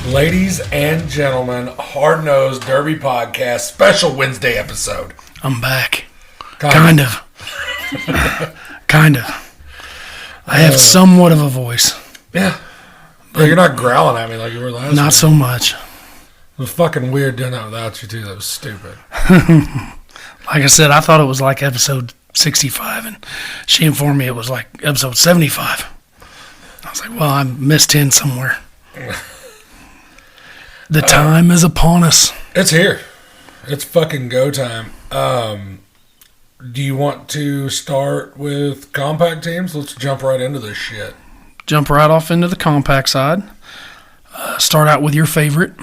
Ladies and gentlemen, Hard Nosed Derby Podcast special Wednesday episode. I'm back. Kind of. I have somewhat of a voice. Yeah. But you're not growling at me like you were last week. Not so much. It was fucking weird doing that without you, too. That was stupid. Like I said, I thought it was like episode 65, and she informed me it was like episode 75. I was like, well, I missed 10 somewhere. The time is upon us. It's here. It's fucking go time. Do you want to start with compact teams? Let's jump right into this shit. Jump right off into the compact side. Start out with your favorite.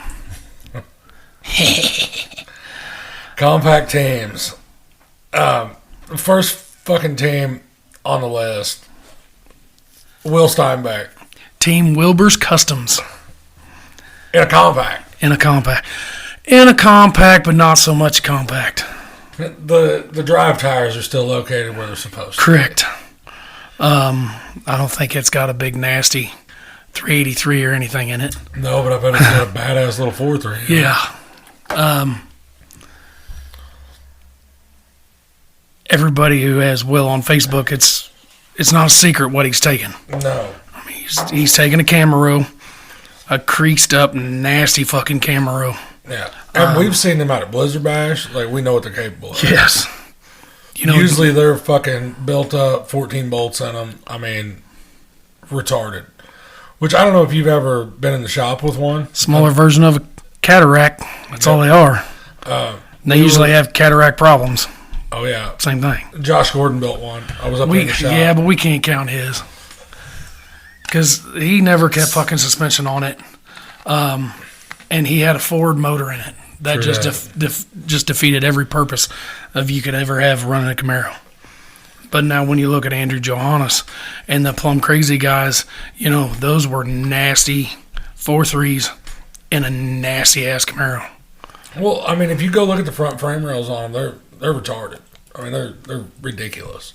Compact teams. First fucking team on the list. Will Steinbeck. Team Wilbur's Customs. In a compact. In a compact, but not so much compact. The drive tires are still located where they're supposed to. Correct. I don't think it's got a big nasty 383 or anything in it. No, but I bet it's got a badass little 4.3. Yeah. Everybody who has Will on Facebook, it's not a secret what he's taking. No. I mean, he's taking a Camaro, a creased up, nasty fucking Camaro. Yeah. And we've seen them out at Blizzard Bash. Like, we know what they're capable of. Yes. Usually they're fucking built up, 14 bolts in them. I mean, retarded. Which I don't know if you've ever been in the shop with one. Smaller version of a cataract. That's all they are. They usually have cataract problems. Oh, yeah. Same thing. Josh Gordon built one. I was up in the shop. Yeah, but we can't count his. Because he never kept fucking suspension on it. And he had a Ford motor in it. That just defeated every purpose of you could ever have running a Camaro. But now when you look at Andrew Johannes and the Plum Crazy guys, those were nasty 4.3s in a nasty-ass Camaro. Well, I mean, if you go look at the front frame rails on them, they're retarded. I mean, they're ridiculous.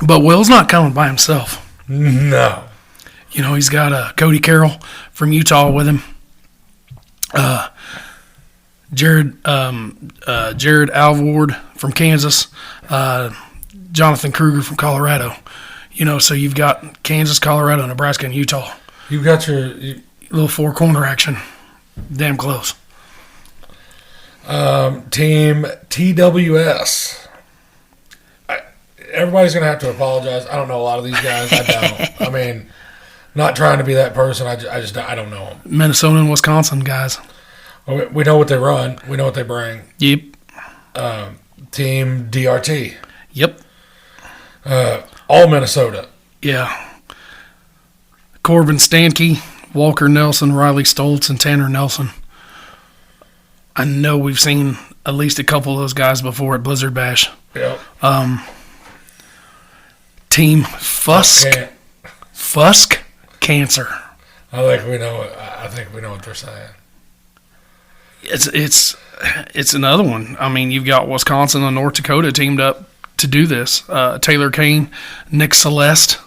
But Will's not coming by himself. No. He's got Cody Carroll from Utah with him. Jared Alvord from Kansas. Jonathan Kruger from Colorado. So you've got Kansas, Colorado, Nebraska, and Utah. You've got your little four-corner action. Damn close. Team TWS. Everybody's going to have to apologize. I don't know a lot of these guys. I don't. I mean, not trying to be that person. I don't know them. Minnesota and Wisconsin guys. We know what they run. We know what they bring. Yep. Team DRT. Yep. All Minnesota. Yeah. Corbin Stanke, Walker Nelson, Riley Stoltz, and Tanner Nelson. I know we've seen at least a couple of those guys before at Blizzard Bash. Yep. Team Fusk Cancer. I think we know what they're saying. It's another one. I mean, you've got Wisconsin and North Dakota teamed up to do this. Taylor Kane, Nick Celeste,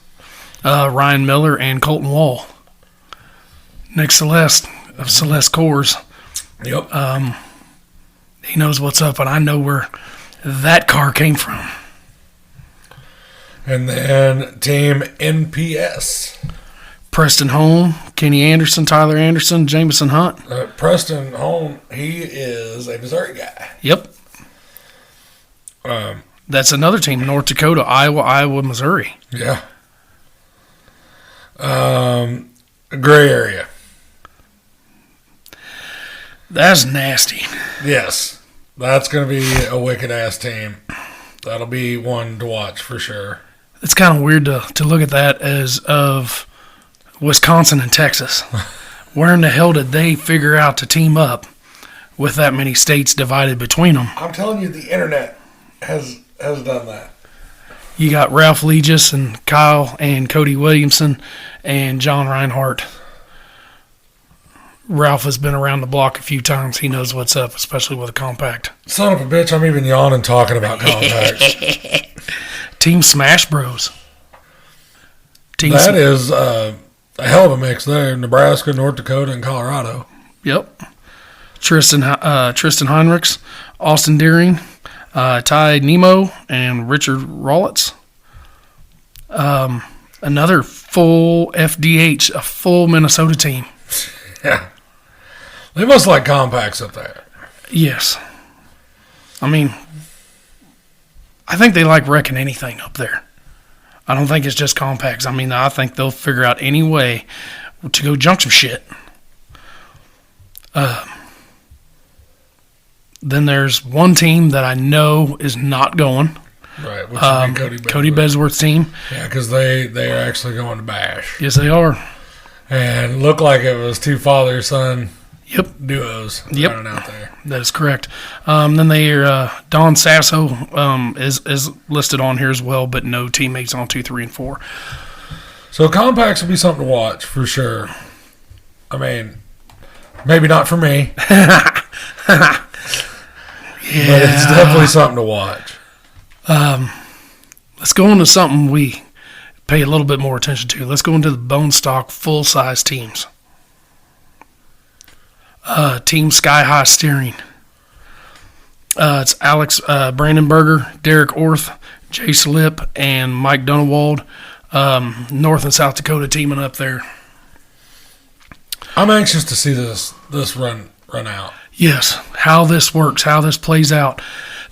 Ryan Miller, and Colton Wall. Nick Celeste of Celeste Cores. Yep. He knows what's up, and I know where that car came from. And then Team NPS. Preston Holm, Kenny Anderson, Tyler Anderson, Jameson Hunt. Preston Holm, he is a Missouri guy. Yep. That's another team, North Dakota, Iowa, Missouri. Yeah. Gray area. That's nasty. Yes. That's going to be a wicked-ass team. That'll be one to watch for sure. It's kind of weird to look at that as of Wisconsin and Texas. Where in the hell did they figure out to team up with that many states divided between them? I'm telling you, the internet has done that. You got Ralph Legis and Kyle and Cody Williamson and John Reinhardt. Ralph has been around the block a few times. He knows what's up, especially with a compact. Son of a bitch, I'm even yawning talking about compacts. Team Smash Bros. That is A hell of a mix there. Nebraska, North Dakota, and Colorado. Yep. Tristan Heinrichs, Austin Deering, Ty Nemo, and Richard Rollitz. Another full FDH, a full Minnesota team. Yeah. They must like compacts up there. Yes. I mean, I think they like wrecking anything up there. I don't think it's just compacts. I mean, I think they'll figure out any way to go junk some shit. Then there's one team that I know is not going. Right, which would be Cody Bedsworth's team. Yeah, because they are actually going to bash. Yes, they are. And looked like it was two father-son duos Yep. running out there. That is correct. Then Don Sasso is listed on here as well, but no teammates on 2, 3, and 4. So compacts will be something to watch for sure. I mean, maybe not for me. Yeah. But it's definitely something to watch. Let's go into something we pay a little bit more attention to. Let's go into the bone stock full-size teams. Team Sky High Steering. It's Alex Brandenberger, Derek Orth, Jay Slip, and Mike Dunewald. North and South Dakota teaming up there. I'm anxious to see this run out. Yes, how this works, how this plays out.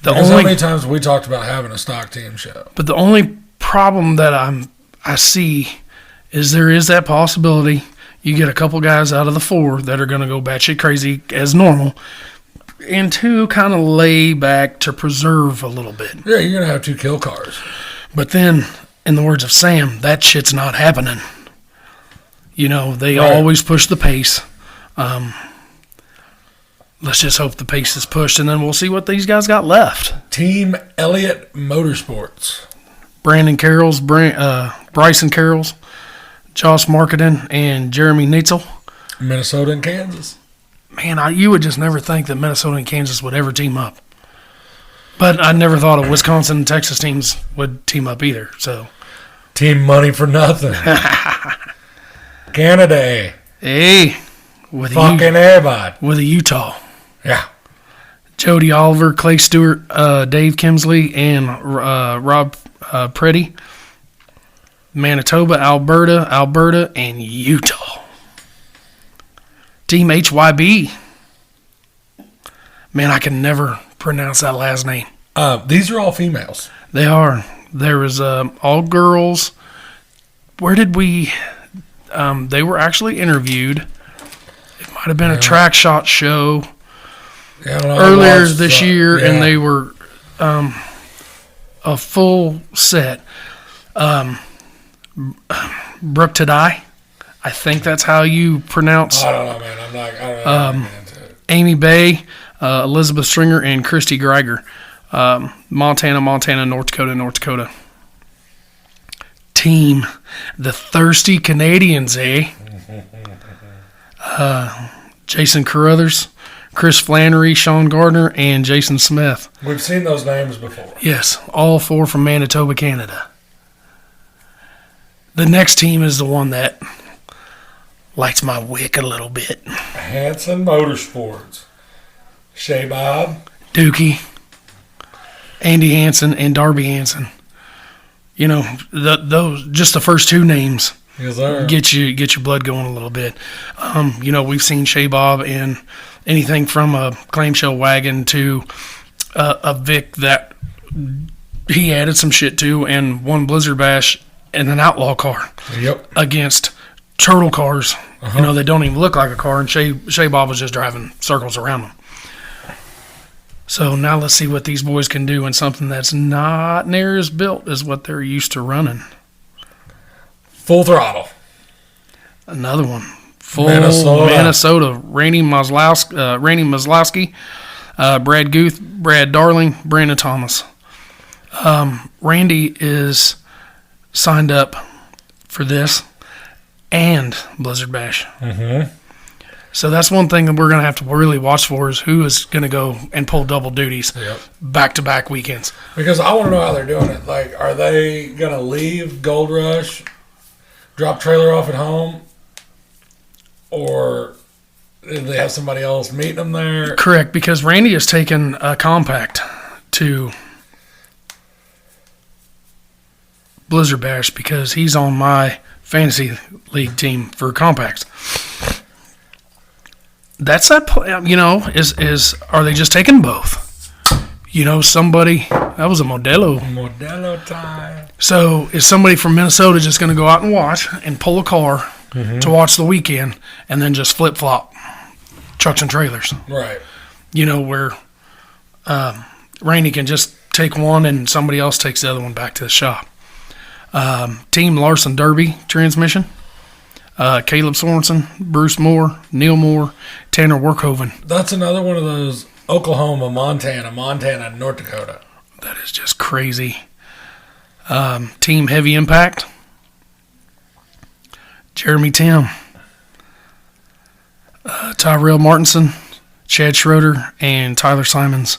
Because how many times have we talked about having a stock team show? But the only problem that I see is there is that possibility you get a couple guys out of the 4 that are going to go batshit crazy as normal, and 2 kind of lay back to preserve a little bit. Yeah, you're going to have 2 kill cars. But then, in the words of Sam, that shit's not happening. You know, they always push the pace. Let's just hope the pace is pushed, and then we'll see what these guys got left. Team Elliott Motorsports. Brandon Carrolls, Bryson Carrolls, Josh Marketing, and Jeremy Neitzel. Minnesota and Kansas. Man, you would just never think that Minnesota and Kansas would ever team up. But I never thought of Wisconsin and Texas teams would team up either. So, Team Money for Nothing. Canada. Hey, with fucking everybody. With a Utah. Yeah. Jody Oliver, Clay Stewart, Dave Kimsley, and Rob Preddy. Manitoba, Alberta, and Utah. Team HYB. Man, I can never pronounce that last name. These are all females. They are. There was all girls. Where did we... they were actually interviewed. It might have been a track shot show earlier this year, and they were a full set. Brooke Tadai, I think that's how you pronounce. I don't know, man. I don't know. Amy Bay, Elizabeth Stringer, and Christy Greiger. Montana, North Dakota. Team, the Thirsty Canadians, eh? Jason Carruthers, Chris Flannery, Sean Gardner, and Jason Smith. We've seen those names before. Yes, all 4 from Manitoba, Canada. The next team is the one that lights my wick a little bit. Hanson Motorsports. Shea Bob. Dookie. Andy Hansen and Darby Hansen. You know, those just the first 2 names get your blood going a little bit. You know, we've seen Shea Bob in anything from a clamshell wagon to a Vic that he added some shit to, and won Blizzard Bash in an outlaw car. Yep. Against turtle cars. You know, they don't even look like a car, and Shea Bob was just driving circles around them. So now let's see what these boys can do in something that's not near as built as what they're used to running. Full Throttle. Another one. Full Minnesota. Randy Maslowski, Brad Guth, Brad Darling, Brandon Thomas. Randy is signed up for this and Blizzard Bash. Mm-hmm. So that's one thing that we're going to have to really watch for is who is going to go and pull double duties back-to-back weekends. Because I want to know how they're doing it. Like, are they going to leave Gold Rush, drop trailer off at home, or did they have somebody else meeting them there? Correct, because Randy has taken a compact to Blizzard Bash because he's on my fantasy league team for compacts. That's that. Is are they just taking both? Somebody that was a Modelo. Modelo time. So is somebody from Minnesota just going to go out and watch and pull a car to watch the weekend and then just flip flop trucks and trailers? Right. Where Randy can just take one and somebody else takes the other one back to the shop. Team Larson Derby transmission. Caleb Sorensen, Bruce Moore, Neil Moore, Tanner Workhoven. That's another one of those Oklahoma, Montana, North Dakota. That is just crazy. Team Heavy Impact. Jeremy Tim. Tyrell Martinson, Chad Schroeder, and Tyler Simons.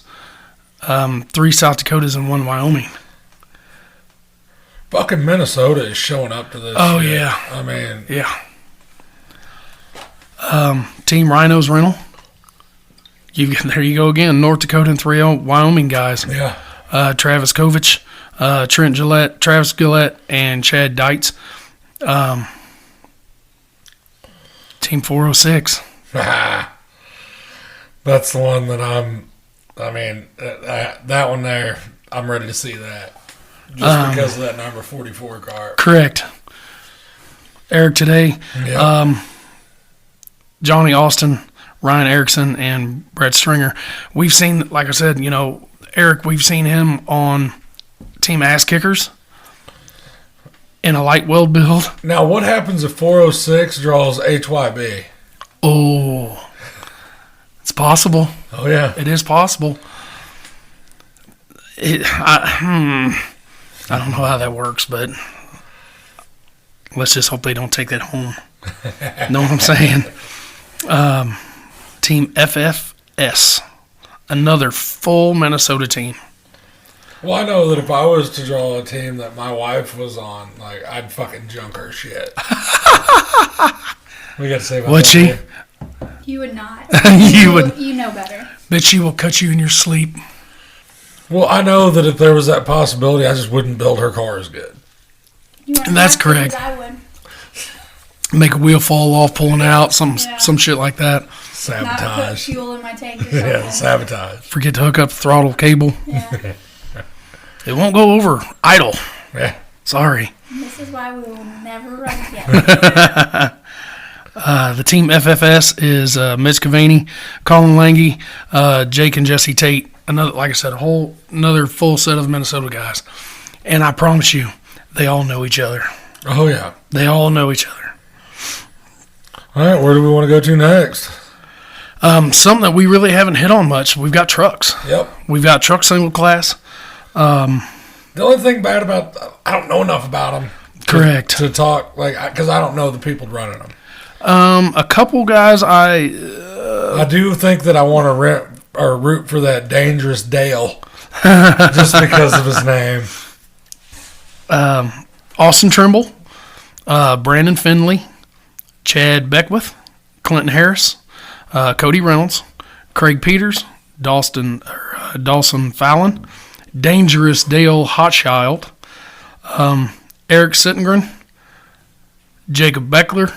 3 South Dakotas and 1 Wyoming. Fucking Minnesota is showing up to this. Oh, shit. yeah. I mean. Yeah. Team Rhinos Rental. There you go again. North Dakota and 3 Wyoming guys. Yeah. Travis Kovich, Trent Gillette, Travis Gillette, and Chad Dietz. Team 406. That's the one that that one there, I'm ready to see that. Just because of that number 44 car. Correct. Eric today. Yep. Johnny Austin, Ryan Erickson, and Brett Stringer. We've seen, like I said, Eric, we've seen him on Team Ass Kickers in a light weld build. Now, what happens if 406 draws HYB? Oh, it's possible. Oh, yeah. It is possible. I don't know how that works, but let's just hope they don't take that home. Know what I'm saying? Team FFS, another full Minnesota team. Well, I know that if I was to draw a team that my wife was on, I'd fucking junk her shit. We got to say about Would that. she? Dave. You would not. You would. You know better. Bet she will cut you in your sleep. Well, I know that if there was that possibility, I just wouldn't build her car as good. You And that's correct. I would. Make a wheel fall off, pulling out, some shit like that. Not put Sabotage. fuel in my tank or something. Yeah, sabotage. Forget to hook up the throttle cable. Yeah. It won't go over idle. Yeah. Sorry. This is why we will never run together. The team FFS is Mitch Cavani, Colin Lange, Jake and Jesse Tate. Another, like I said, another full set of Minnesota guys. And I promise you, they all know each other. Oh, yeah. They all know each other. All right, where do we want to go to next? Something that we really haven't hit on much. We've got trucks. Yep. We've got truck single class. The only thing bad about, I don't know enough about them. Correct. To talk, because I don't know the people running them. A couple guys I do think that I want to root for that Dangerous Dale just because of his name. Austin Trimble, Brandon Finley, Chad Beckwith, Clinton Harris, Cody Reynolds, Craig Peters, Dawson Fallon, Dangerous Dale Hochschild, Eric Sittengren, Jacob Beckler,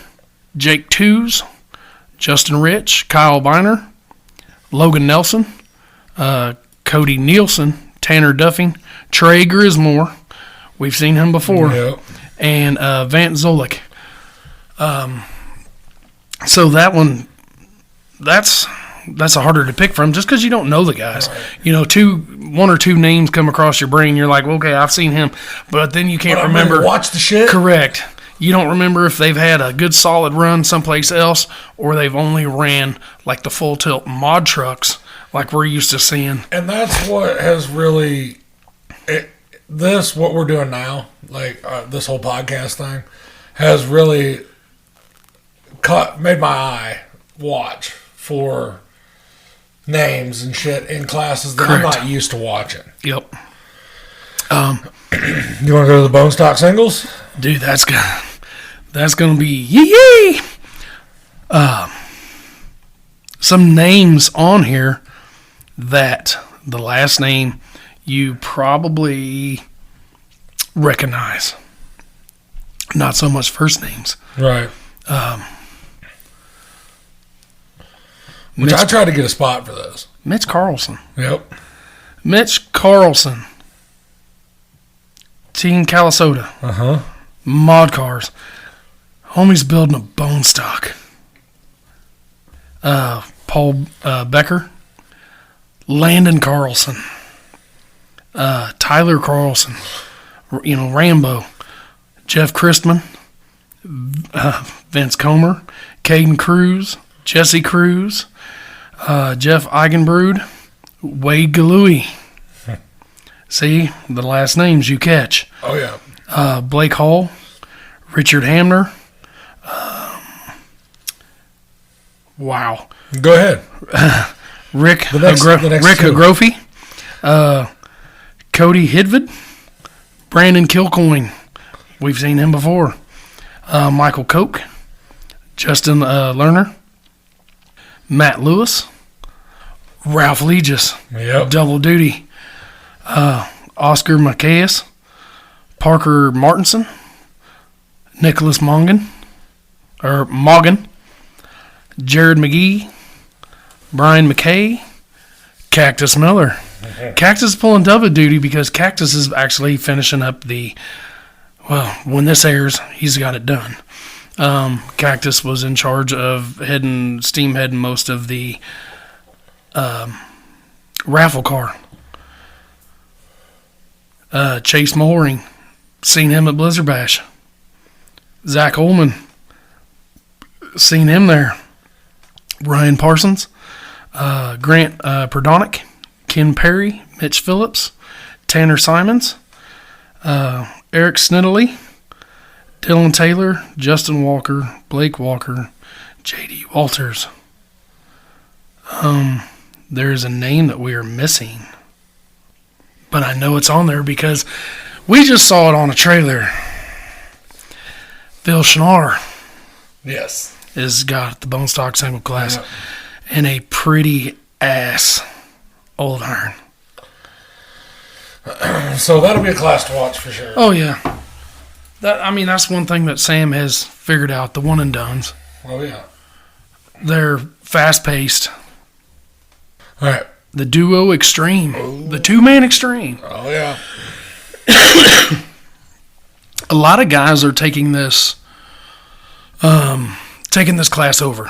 Jake Tews, Justin Rich, Kyle Biner, Logan Nelson, Cody Nielsen, Tanner Duffing, Trey Grismore. We've seen him before. Yep. And Vant Zolik. So that one, that's a harder to pick from just because you don't know the guys. Right. One or two names come across your brain. You're like, well, okay, I've seen him. But then you can't remember. Watch the shit. Correct. You don't remember if they've had a good solid run someplace else or they've only ran like the full tilt mod trucks like we're used to seeing. And that's what has really, what we're doing now, this whole podcast thing, has really made my eye watch for names and shit in classes that Correct. I'm not used to watching. Yep. You want to go to the bone stock singles? Dude, that's gonna be yee. Some names on here that the last name you probably recognize. Not so much first names. Right. Which I tried to get a spot for this. Mitch Carlson. Yep. Mitch Carlson. Team Calisota. Uh-huh. Mod cars. Homie's building a bone stock. Paul Becker. Landon Carlson. Tyler Carlson. Rambo. Jeff Christman. Vince Comer. Caden Cruz. Jesse Cruz. Jeff Eigenbrod. Wade Galooey. See, the last names you catch. Oh, yeah. Blake Hall. Richard Hamner. Wow. Go ahead. Rick next two. Hagrofi. Cody Hidvid. Brandon Kilcoyne. We've seen him before. Michael Koch. Justin Lerner. Matt Lewis. Ralph Legis. Yep. Double duty. Oscar Macias. Parker Martinson. Nicholas Morgan. Jared McGee. Brian McKay. Cactus Miller. Cactus is pulling double duty because Cactus is actually finishing up when this airs, he's got it done. Cactus was in charge of heading most of the raffle car. Chase Mollering, seen him at Blizzard Bash. Zach Ullman, seen him there. Ryan Parsons, Grant Perdonic, Ken Perry, Mitch Phillips, Tanner Simons, Eric Snidley, Dylan Taylor, Justin Walker, Blake Walker, J.D. Walters. There is a name that we are missing, but I know it's on there because we just saw it on a trailer. Phil Schnarr. Yes. Has got the bone stock single class and a pretty ass old iron. So that'll be a class to watch for sure. Oh yeah, that's one thing that Sam has figured out. The one and dones. Oh yeah. They're fast paced. All right. The duo extreme. The 2-man extreme. Oh yeah. A lot of guys are taking this class over.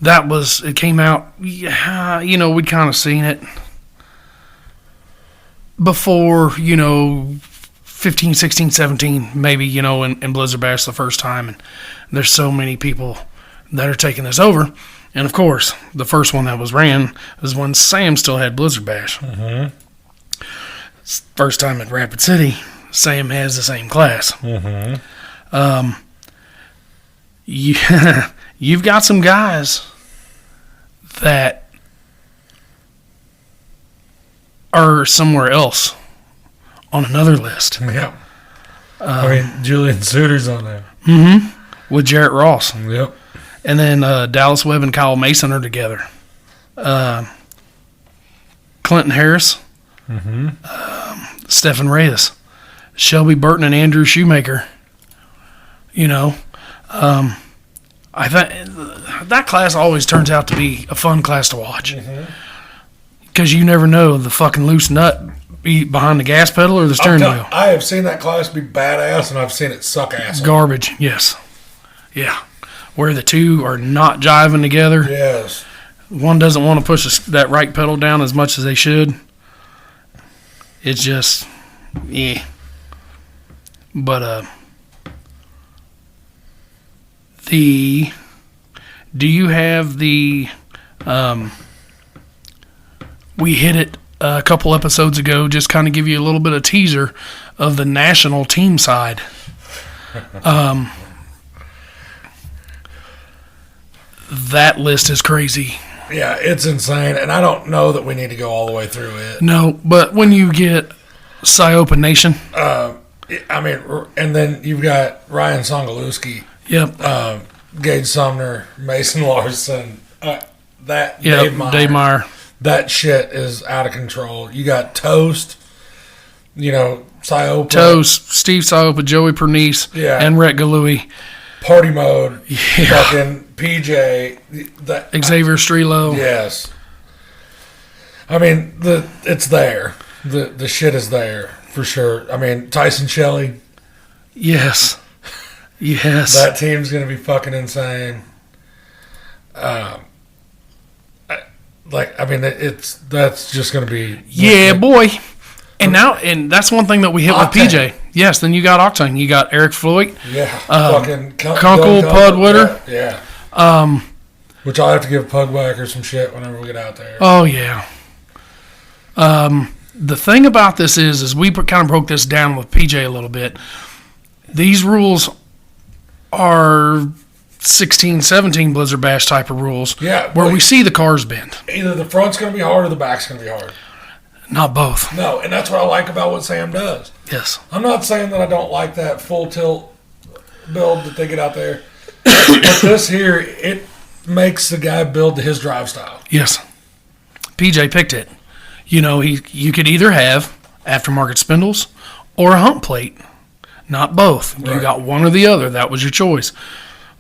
It came out, we'd kind of seen it before, 15, 16, 17, maybe, in Blizzard Bash the first time. And there's so many people that are taking this over. And, of course, the first one that was ran was when Sam still had Blizzard Bash. Mm-hmm. First time at Rapid City, Sam has the same class. Mm-hmm. You've got some guys that are somewhere else on another list. Yeah. Julian Suter's on there. Mm-hmm. With Jarrett Ross. Yep. And then Dallas Webb and Kyle Mason are together. Clinton Harris. Mm-hmm. Stephen Reyes. Shelby Burton and Andrew Shoemaker. I thought that class always turns out to be a fun class to watch. Because you never know the fucking loose nut be behind the gas pedal or the steering wheel. I have seen that class be badass, and I've seen it suck ass. Garbage, yes. Yeah. Where the two are not jiving together. Yes. One doesn't want to push that right pedal down as much as they should. It's just, yeah. But, do you have the, we hit it a couple episodes ago, just kind of give you a little bit of teaser of the national team side. That list is crazy. Yeah, it's insane, and I don't know that we need to go all the way through it. No, but when you get Psyopa Nation. And then you've got Ryan Songalewski. Yep. Gage Sumner, Mason Larson, that Dave Meyer. That shit is out of control. You got Toast, Siopa. Toast, Steve Siopa, Joey Pernice, and Rhett Galooey. Party Mode, fucking PJ. Xavier Strelo. Yes. I mean, it's there. The shit is there, for sure. I mean, Tyson Shelley. Yes. That team's going to be fucking insane. That's just going to be... Yeah, boy. And that's one thing that we hit Octane. with PJ. Yes, then you got Octane. You got Eric Floyd. Yeah. Fucking Kunkel, Pudwitter. Yeah. Which I'll have to give Pugwacker some shit whenever we get out there. Oh, yeah. The thing about this is we kind of broke this down with PJ a little bit. These rules are 16, 17 Blizzard Bash type of rules. Yeah. Where we see the cars bend. Either the front's going to be hard or the back's going to be hard. Not both. No, and that's what I like about what Sam does. Yes. I'm not saying that I don't like that full tilt build that they get out there. But this here, it makes the guy build to his drive style. Yes. PJ picked it. You could either have aftermarket spindles or a hump plate. Not both. Right. You got one or the other. That was your choice.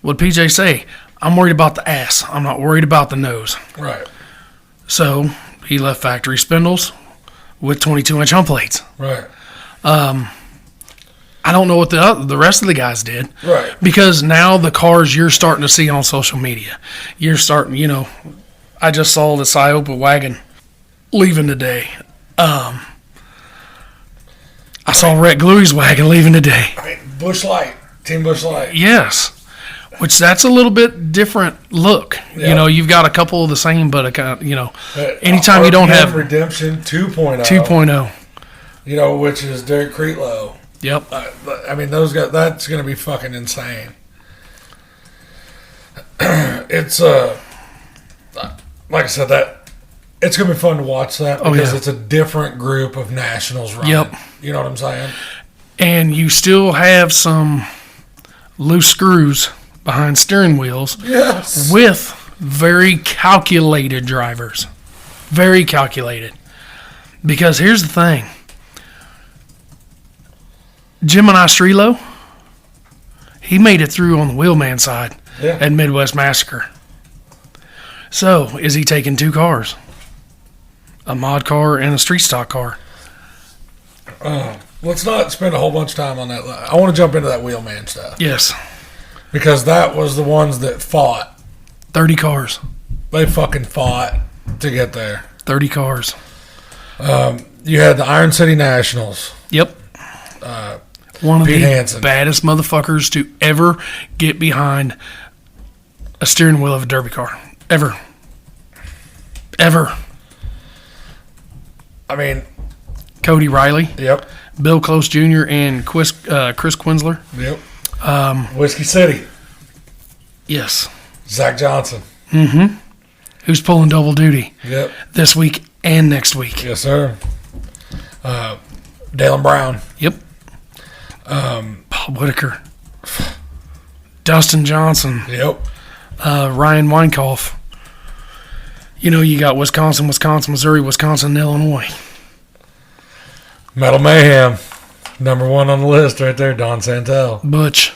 What PJ say? I'm worried about the ass. I'm not worried about the nose. Right. So he left factory spindles with 22-inch hump plates. Right. I don't know what the rest of the guys did. Right. Because now the cars you're starting to see on social media. You're starting, I just saw the Siopa wagon leaving today. I saw Rhett Galooey's wagon leaving today. Bush Light. Team Bush Light. Yes. Which that's a little bit different look. Yeah. You've got a couple of the same, but anytime you don't have Redemption 2.0. 2.0. Which is Derek Creetlow. Yep. Those guys, that's going to be fucking insane. It's like I said, that it's going to be fun to watch that because it's a different group of nationals running. Yep. You know what I'm saying? And you still have some loose screws behind steering wheels. Yes. With very calculated drivers. Very calculated. Because here's the thing. Gemini Strelo, he made it through on the wheelman side at Midwest Massacre. So, is he taking two cars? A mod car and a street stock car. Let's not spend a whole bunch of time on that. I want to jump into that wheelman stuff. Yes. Because that was the ones that fought. 30 cars. They fucking fought to get there. 30 cars. You had the Iron City Nationals. Yep. One of Pete the Hansen. baddest motherfuckers to ever get behind a steering wheel of a derby car. Ever. Cody Riley. Yep. Bill Close Jr. and Chris Quinsler. Yep. Whiskey City. Yes. Zach Johnson. Mm-hmm. Who's pulling double duty. Yep. This week and next week. Yes, sir. Dalen Brown. Yep. Bob Whitaker. Dustin Johnson. Yep. Ryan Weinkauf. You got Wisconsin, Missouri, Wisconsin, and Illinois. Metal Mayhem. Number one on the list right there, Don Santel. Butch.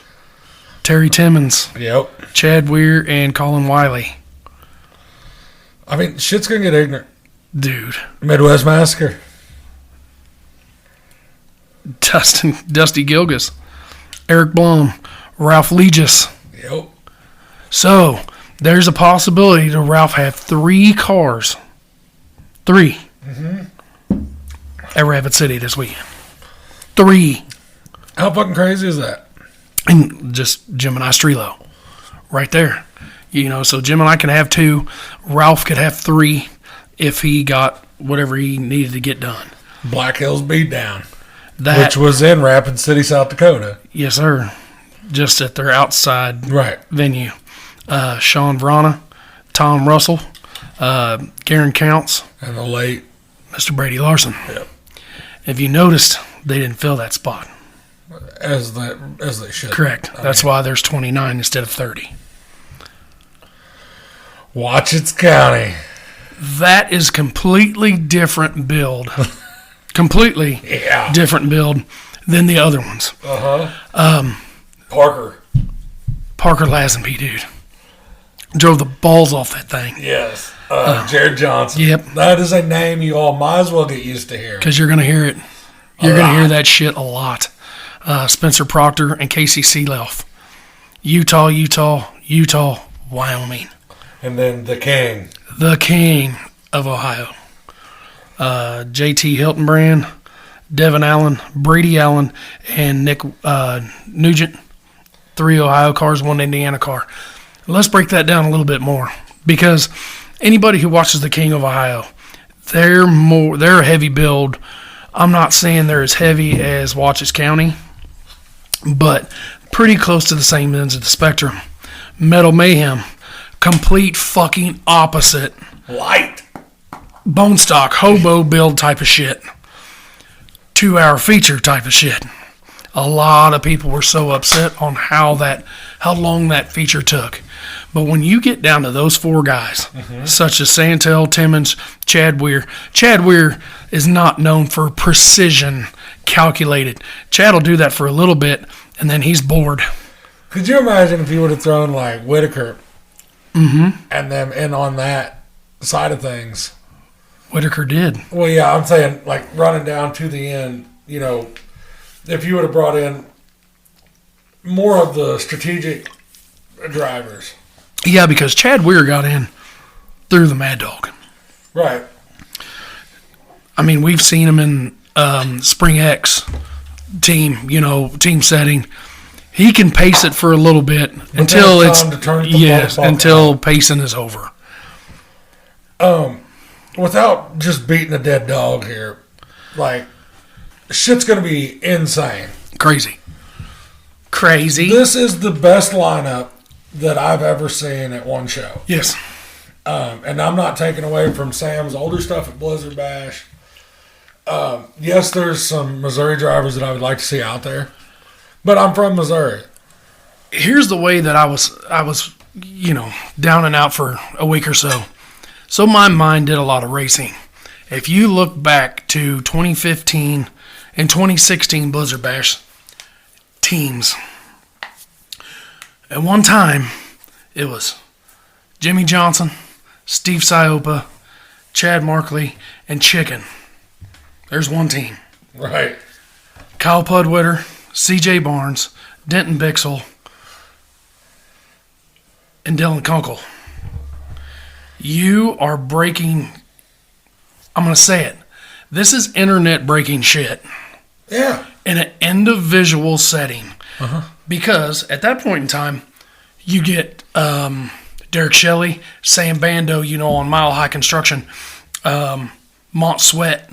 Terry Timmons. Yep. Chad Weir and Colin Wiley. Shit's going to get ignorant. Dude. Midwest Massacre. Dusty Gilgas. Eric Blum. Ralph Legis. Yep. So, there's a possibility to Ralph have 3 cars. 3. Mm-hmm. At Rapid City this weekend. 3. How fucking crazy is that? And just Gemini Strelo. Right there. So Gemini can have 2. Ralph could have 3 if he got whatever he needed to get done. Black Hills Beatdown. Which was in Rapid City, South Dakota. Yes, sir. Just at their outside venue. Sean Vrana, Tom Russell, Garen Counts. And the late Mr. Brady Larson. Yep. If you noticed, they didn't fill that spot. As they should. Correct. That's why there's 29 instead of 30. Watchetts County. That is completely different build. Completely different build than the other ones. Parker Lazenby, dude. Drove the balls off that thing. Yes. Jared Johnson. Yep. That is a name you all might as well get used to hearing. Because you're going to hear it. You're going to hear that shit a lot. Spencer Proctor and Casey Seeloff. Utah, Wyoming. And then the king. The king of Ohio. JT Hiltonbrand, Devin Allen, Brady Allen, and Nick Nugent. 3 Ohio cars, 1 Indiana car. Let's break that down a little bit more, because anybody who watches the King of Ohio, they're a heavy build. I'm not saying they're as heavy as Watchets County, but pretty close to the same ends of the spectrum. Metal Mayhem, complete fucking opposite. Light. Bone stock, hobo build type of shit. 2-hour feature type of shit. A lot of people were so upset on how long that feature took. But when you get down to those 4 guys, such as Santel, Timmons, Chad Weir is not known for precision calculated. Chad will do that for a little bit, and then he's bored. Could you imagine if you would have thrown like Whitaker and them in on that side of things? Whitaker did. Well, yeah, I'm saying like running down to the end, if you would have brought in more of the strategic drivers. Yeah, because Chad Weir got in through the Mad Dog. Right. I mean, we've seen him in Spring X team setting. He can pace it for a little bit until until pacing is over. Without just beating a dead dog here, like, shit's going to be insane. Crazy. This is the best lineup that I've ever seen at one show. Yes. And I'm not taking away from Sam's older stuff at Blizzard Bash. Yes, there's some Missouri drivers that I would like to see out there, but I'm from Missouri. Here's the way that I was down and out for a week or so. So my mind did a lot of racing. If you look back to 2015 and 2016 Blizzard Bash teams, at one time it was Jimmy Johnson, Steve Siopa, Chad Markley, and Chicken. There's one team. Right. Kyle Pudwitter, CJ Barnes, Denton Bixel, and Dylan Kunkel. You are breaking, I'm going to say it, this is internet breaking shit. Yeah. In an individual setting. Because at that point in time, you get Derek Shelley, Sam Bando, on Mile High Construction, Mont Sweat.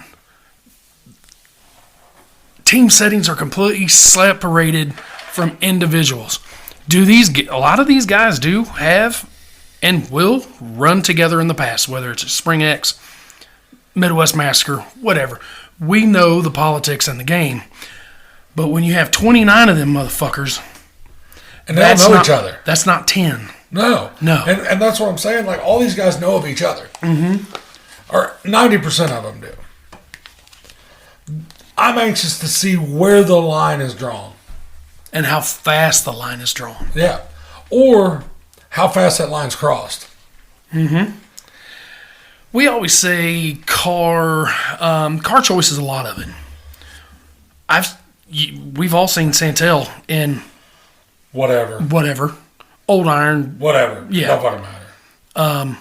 Team settings are completely separated from individuals. A lot of these guys do have and will run together in the past, whether it's Spring X, Midwest Massacre, whatever. We know the politics in the game. But when you have 29 of them motherfuckers, and they don't know each other. That's not 10. No. And that's what I'm saying. Like, all these guys know of each other. Or 90% of them do. I'm anxious to see where the line is drawn. And how fast the line is drawn. Yeah. Or how fast that line's crossed. We always say car choice is a lot of it. We've all seen Santel in whatever, Old Iron, whatever. Yeah, don't fucking matter.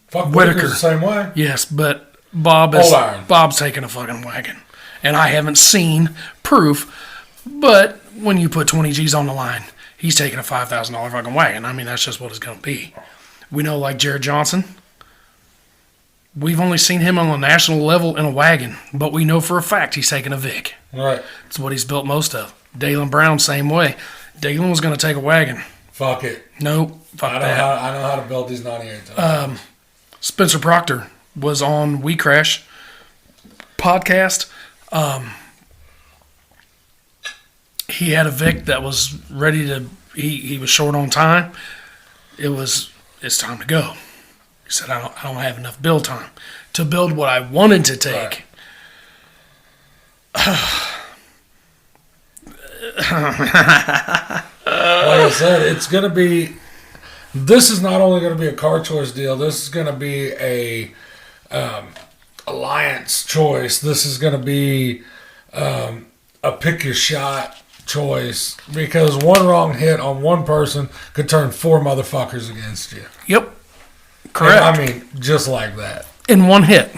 Fuck Whitaker the same way. Yes, but Bob's taking a fucking wagon, and I haven't seen proof. But when you put 20 G's on the line, he's taking a $5,000 fucking wagon. I mean, that's just what it's going to be. We know, like Jared Johnson, we've only seen him on a national level in a wagon, but we know for a fact he's taking a Vic. Right. It's what he's built most of. Dalen Brown, same way. Dalen was going to take a wagon. Fuck it. Nope. I know how to build these 98s. Spencer Proctor was on We Crash podcast. He had a Vic that was ready to. He was short on time. It was it's time to go. He said, I don't have enough build time to build what I wanted to take. Like I said, it's going to be. This is not only going to be a car choice deal. This is going to be a alliance choice. This is going to be a pick your shot choice, because one wrong hit on one person could turn 4 motherfuckers against you. Yep. Correct. And I mean, just like that. In one hit,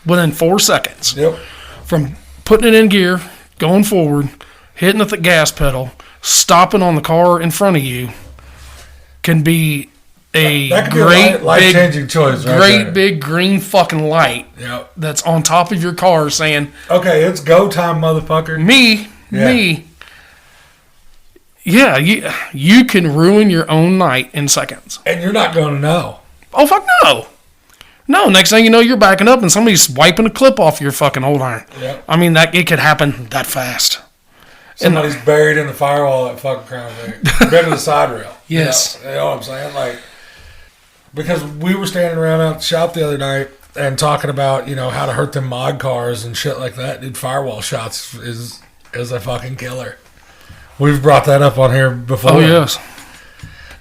within 4 seconds. Yep. From putting it in gear, going forward, hitting the gas pedal, stopping on the car in front of you, can be a that could great be a life-changing choice. Right great there. big green fucking light. Yep. That's on top of your car saying, okay, it's go time, motherfucker. me. Yeah, you can ruin your own night in seconds. And you're not going to know. Oh, fuck no. No, next thing you know, you're backing up and somebody's wiping a clip off your fucking old iron. Yep. I mean, it could happen that fast. Somebody's buried in the firewall at fucking Crown Vic. Been to the side rail. Yes. You know what I'm saying? Like, because we were standing around out the shop the other night and talking about, how to hurt them mod cars and shit like that. Dude, firewall shots is a fucking killer. We've brought that up on here before. Oh, yes.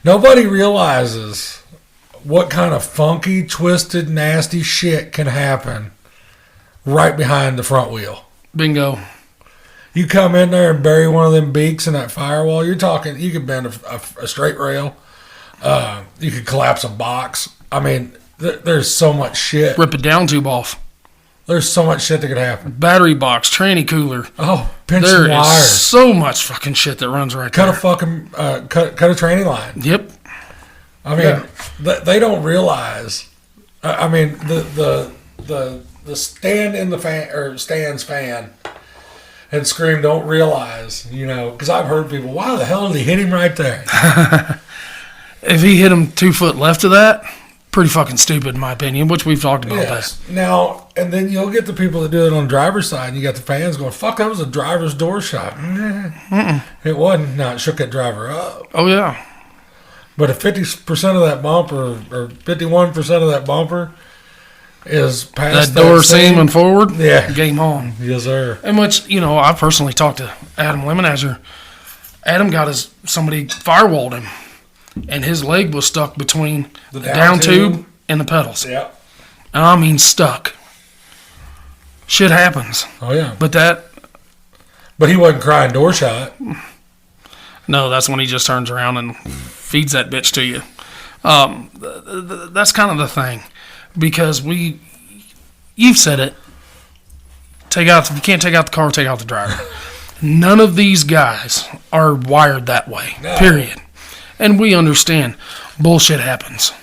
Nobody realizes what kind of funky, twisted, nasty shit can happen right behind the front wheel. Bingo. You come in there and bury one of them beaks in that firewall, you're talking, you could bend a straight rail. You could collapse a box. I mean, there's so much shit. Rip a down tube off. There's so much shit that could happen. Battery box, tranny cooler. Oh, pinch There some is wires. so much fucking shit that runs right Cut there. a fucking, cut a training line. Yep. I mean, they don't realize. I mean, the stand in the fan, or Stan's fan, and Scream don't realize, because I've heard people, why the hell did he hit him right there? If he hit him 2 foot left of that, pretty fucking stupid in my opinion, which we've talked about Yes. Now, and then you'll get the people that do it on the driver's side, and you got the fans going, fuck, that was a driver's door shot. It wasn't. No, it shook that driver up. that. Oh, yeah. But if 50% of that bumper, or 51% of that bumper is past That door seam, seam and forward, yeah. game on. Yes, sir. And which, I personally talked to Adam Lemonazer. Adam got somebody firewalled him, and his leg was stuck between the down tube and the pedals. Yep. I mean, stuck. Shit happens. Oh, yeah. But he wasn't crying door shot. no, that's when he just turns around and feeds that bitch to you. That's kind of the thing. Because you've said it, if you can't take out the car, take out the driver. None of these guys are wired that way, period. And we understand bullshit happens.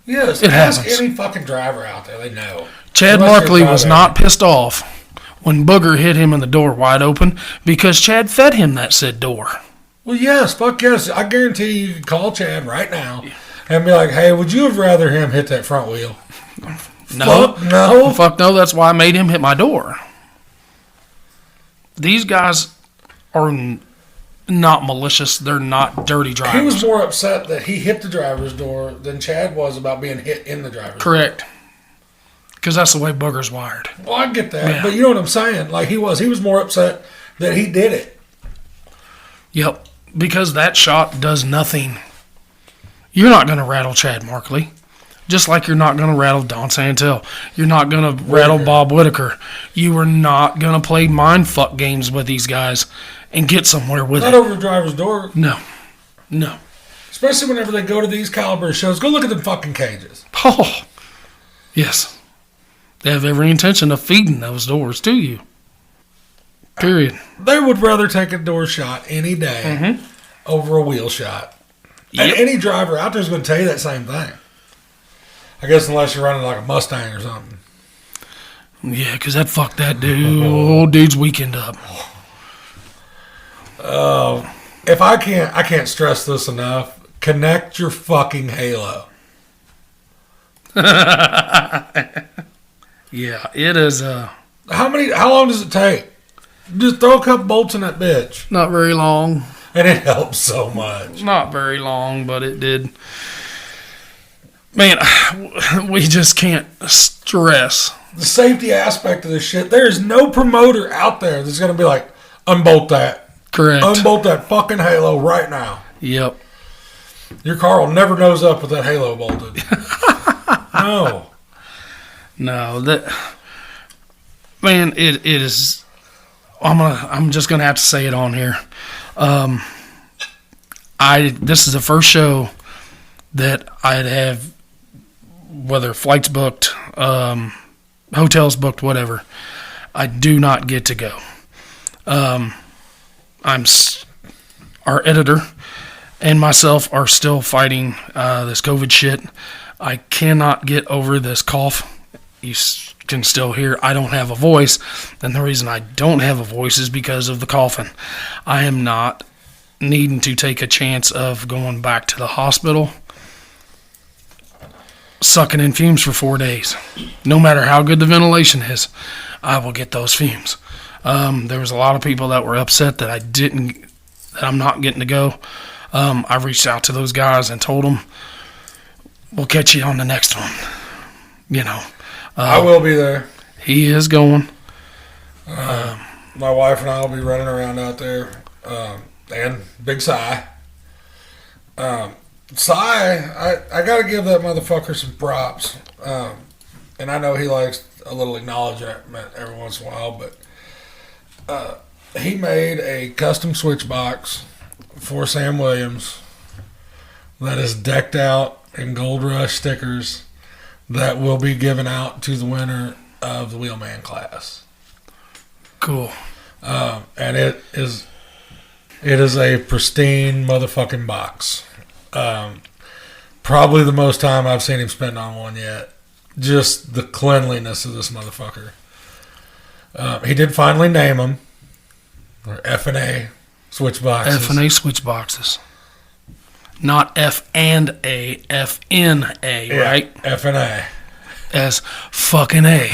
Yes, It ask happens. any fucking driver out there, they know. Chad Unless you're Markley a was driver. not pissed off when Booger hit him in the door wide open because Chad fed him that said door. Well, yes, fuck yes. I guarantee you can call Chad right now and be like, hey, would you have rather him hit that front wheel? No. Fuck no. Fuck no, that's why I made him hit my door. These guys are not malicious. They're not dirty drivers. He was more upset that he hit the driver's door than Chad was about being hit in the driver's door. Correct. Because that's the way Booger's wired. Well, I get that, Yeah. but you know what I'm saying? Like he was more upset that he did it. Yep. Because that shot does nothing. You're not going to rattle Chad Markley. Just like you're not going to rattle Don Santel. You're not going to rattle Bob Whitaker. You are not going to play mind fuck games with these guys and get somewhere with Not it. over the driver's door. No. Especially whenever they go to these caliber shows. Go look at them fucking cages. Oh, yes. They have every intention of feeding those doors to you. Period. They would rather take a door shot any day over a wheel shot. And Yep. any driver out there is going to tell you that same thing. I guess unless you're running like a Mustang or something. Yeah, because that fucked that dude. Old dude's weekend up. If I can't stress this enough. Connect your fucking halo. Yeah, it is How long does it take? Just throw a couple bolts in that bitch. not very long. And it helps so much. Not very long, but it did. Man, we just can't stress. The safety aspect of this shit. There is no promoter out there that's going to be like, unbolt that. Correct. Unbolt that fucking halo right now. Yep. Your car will never nose up with that halo bolted. No. No, that man, it is. I'm just gonna have to say it on here. This is the first show that I'd have, whether flights booked, hotels booked, whatever. I do not get to go. Our editor and myself are still fighting this COVID shit. I cannot get over this cough. You can still hear I don't have a voice, and the reason I don't have a voice is because of the coughing. I am not needing to take a chance of going back to the hospital, sucking in fumes for 4 days. No matter how good the ventilation is, I will get those fumes. There was a lot of people that were upset that I'm not getting to go. I reached out to those guys and told them, we'll catch you on the next one. You know. I will be there. He is going. My wife and I will be running around out there. And Big Cy. Cy, I got to give that motherfucker some props. And I know he likes a little acknowledgement every once in a while, but he made a custom switch box for Sam Williams that is decked out in Gold Rush stickers that will be given out to the winner of the Wheelman class. Cool. And it is a pristine motherfucking box. Probably the most time I've seen him spend on one yet. Just the cleanliness of this motherfucker. He did finally name them. Or F&A switch boxes. F&A switch boxes. Not F and A, F-N-A, right? F&A. As fucking A.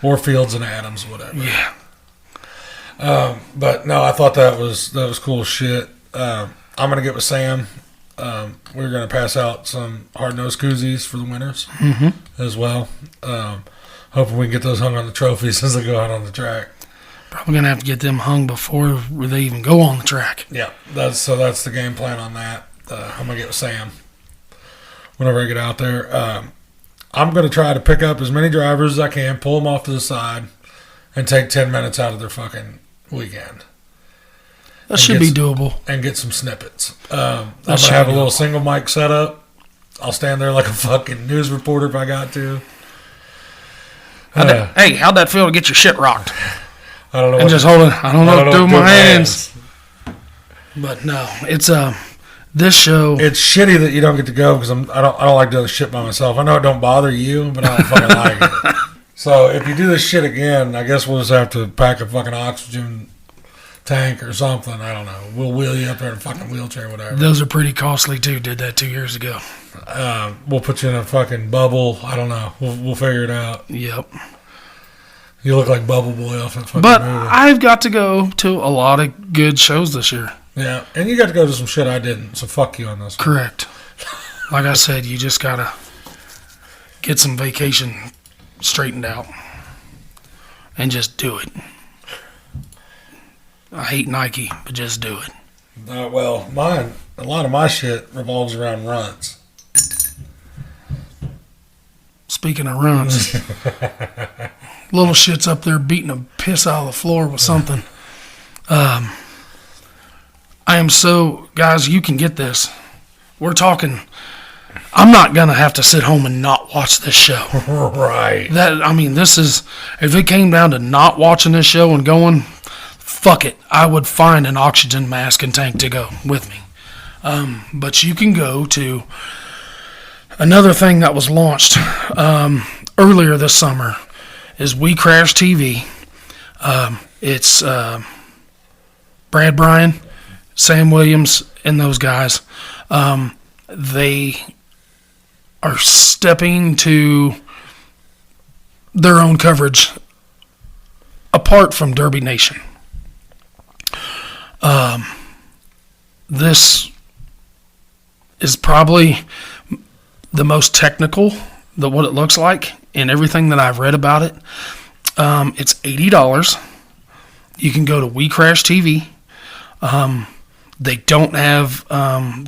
Or Fields and Adams, whatever. Yeah. But no, I thought that was cool shit. I'm going to get with Sam. We're going to pass out some hard-nosed koozies for the winners as well. Hoping we can get those hung on the trophies as they go out on the track. Probably going to have to get them hung before they even go on the track. Yeah, that's the game plan on that. I'm going to get with Sam whenever I get out there. I'm going to try to pick up as many drivers as I can, pull them off to the side, and take 10 minutes out of their fucking weekend. That should be doable. And get some snippets. I'm going to have a little single mic set up. I'll stand there like a fucking news reporter if I got to. Hey, how'd that feel to get your shit rocked? I don't know. And just hold it. I don't know what to do with my hands. But no, it's this show. It's shitty that you don't get to go because I don't like doing this shit by myself. I know it don't bother you, but I don't fucking like it. So if you do this shit again, I guess we'll just have to pack a fucking oxygen tank or something. I don't know. We'll wheel you up there in a fucking wheelchair or whatever. Those are pretty costly too. Did that 2 years ago. We'll put you in a fucking bubble. I don't know. We'll figure it out. Yep. You look like Bubble Boy off that fucking But movie. I've got to go to a lot of good shows this year. Yeah, and you got to go to some shit I didn't, so fuck you on this one. Correct. Like I said, you just got to get some vacation straightened out and just do it. I hate Nike, but just do it. Well, a lot of my shit revolves around runs. Speaking of runs, little shit's up there beating the piss out of the floor with something. I am so, guys, you can get this. We're talking, I'm not going to have to sit home and not watch this show. Right. This is, if it came down to not watching this show and going, fuck it, I would find an oxygen mask and tank to go with me. But you can go to another thing that was launched earlier this summer is We Crash TV. It's Brad Bryan, Sam Williams, and those guys. They are stepping to their own coverage apart from Derby Nation. This is probably the most technical, what it looks like, and everything that I've read about it. It's $80. You can go to We Crash TV. They don't have.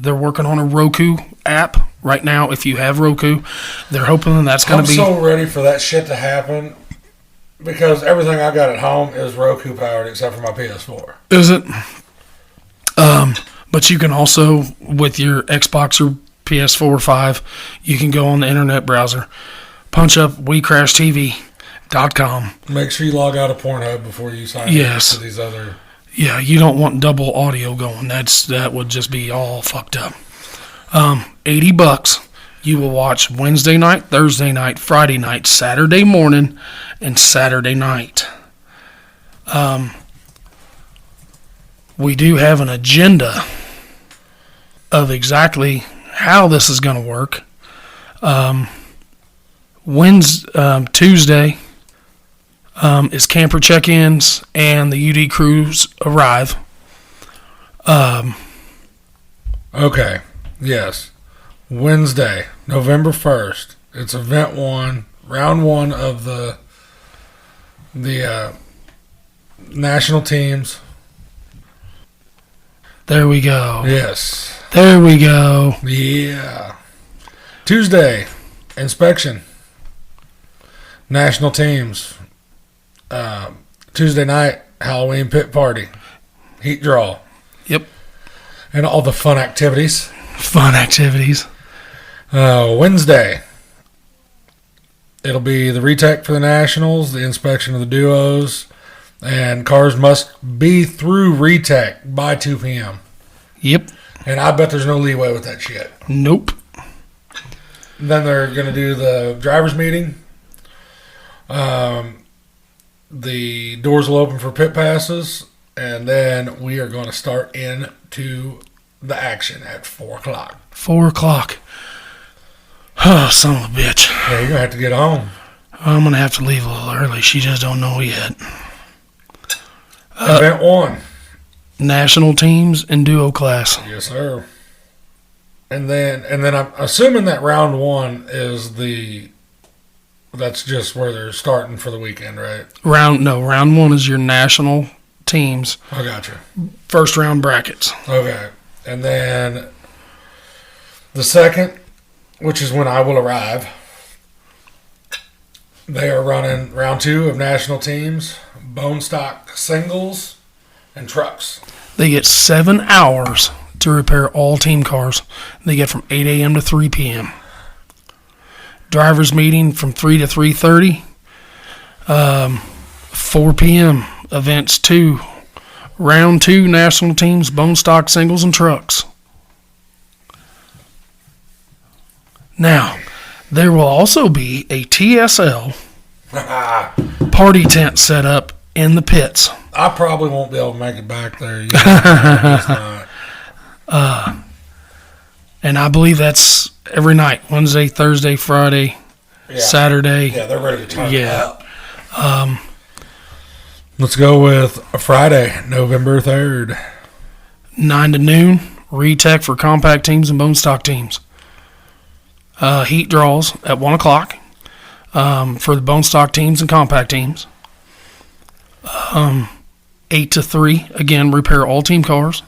They're working on a Roku app right now. If you have Roku, they're hoping that's going to be. I'm so ready for that shit to happen because everything I got at home is Roku powered except for my PS4. Is it? But you can also, with your Xbox or PS4 or 5, you can go on the internet browser, punch up WeCrashTV.com. Make sure you log out of Pornhub before you sign up to these other. Yeah, you don't want double audio going. That would just be all fucked up. $80. You will watch Wednesday night, Thursday night, Friday night, Saturday morning, and Saturday night. We do have an agenda of exactly how this is going to work. Tuesday is camper check-ins and the UD crews arrive. Okay. Yes. Wednesday, November 1st. It's event 1, round 1 of the national teams. There we go. Yes. There we go. Yeah. Tuesday, inspection. National teams. Tuesday night, Halloween pit party. Heat draw. Yep. And all the fun activities. Fun activities. Wednesday, it'll be the retech for the nationals, the inspection of the duos, and cars must be through retech by 2 p.m. Yep. And I bet there's no leeway with that shit. Nope. Then they're going to do the driver's meeting. The doors will open for pit passes, and then we are going to start into the action at 4 o'clock. 4 o'clock. Oh, son of a bitch. Yeah, you're going to have to get home. I'm going to have to leave a little early. She just don't know yet. Event 1. National teams and duo class. Yes, sir. And then I'm assuming that round 1 is that's just where they're starting for the weekend, right? Round 1 is your national teams. I gotcha. First round brackets. Okay. And then the second, which is when I will arrive, they are running round 2 of national teams, bone stock singles, and trucks. They get 7 hours to repair all team cars. They get from 8 a.m. to 3 p.m. Drivers meeting from 3 to 3:30. 4 p.m. events 2. Round 2 national teams, bone stock singles, and trucks. Now, there will also be a TSL party tent set up in the pits. I probably won't be able to make it back there. It's not. And I believe that's every night. Wednesday, Thursday, Friday, Saturday. Yeah, they're ready to turn it up. Let's go with a Friday, November 3rd. 9 to noon, retech for compact teams and bone stock teams. Heat draws at 1 o'clock for the bone stock teams and compact teams. 8 to 3, again, repair all team cars.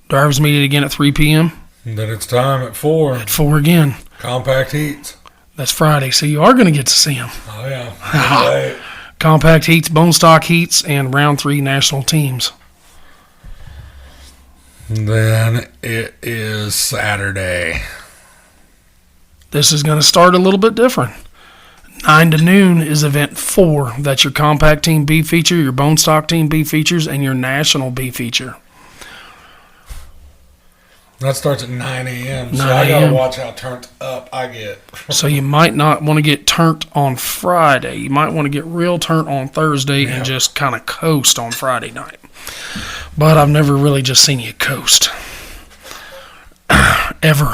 Drivers meet again at 3 p.m. And then it's time at 4. At 4 again. Compact heats. That's Friday, so you are going to get to see them. Oh, yeah. Right. Compact heats, bone stock heats, and round 3 national teams. Then it is Saturday. This is going to start a little bit different. 9 to noon is event 4. That's your compact team B feature, your bone stock team B features, and your national B feature. That starts at 9 a.m. So 9 I got to a.m. watch how turned up I get. So you might not want to get turnt on Friday. You might want to get real turnt on Thursday and just kind of coast on Friday night. But I've never really just seen you coast. Ever.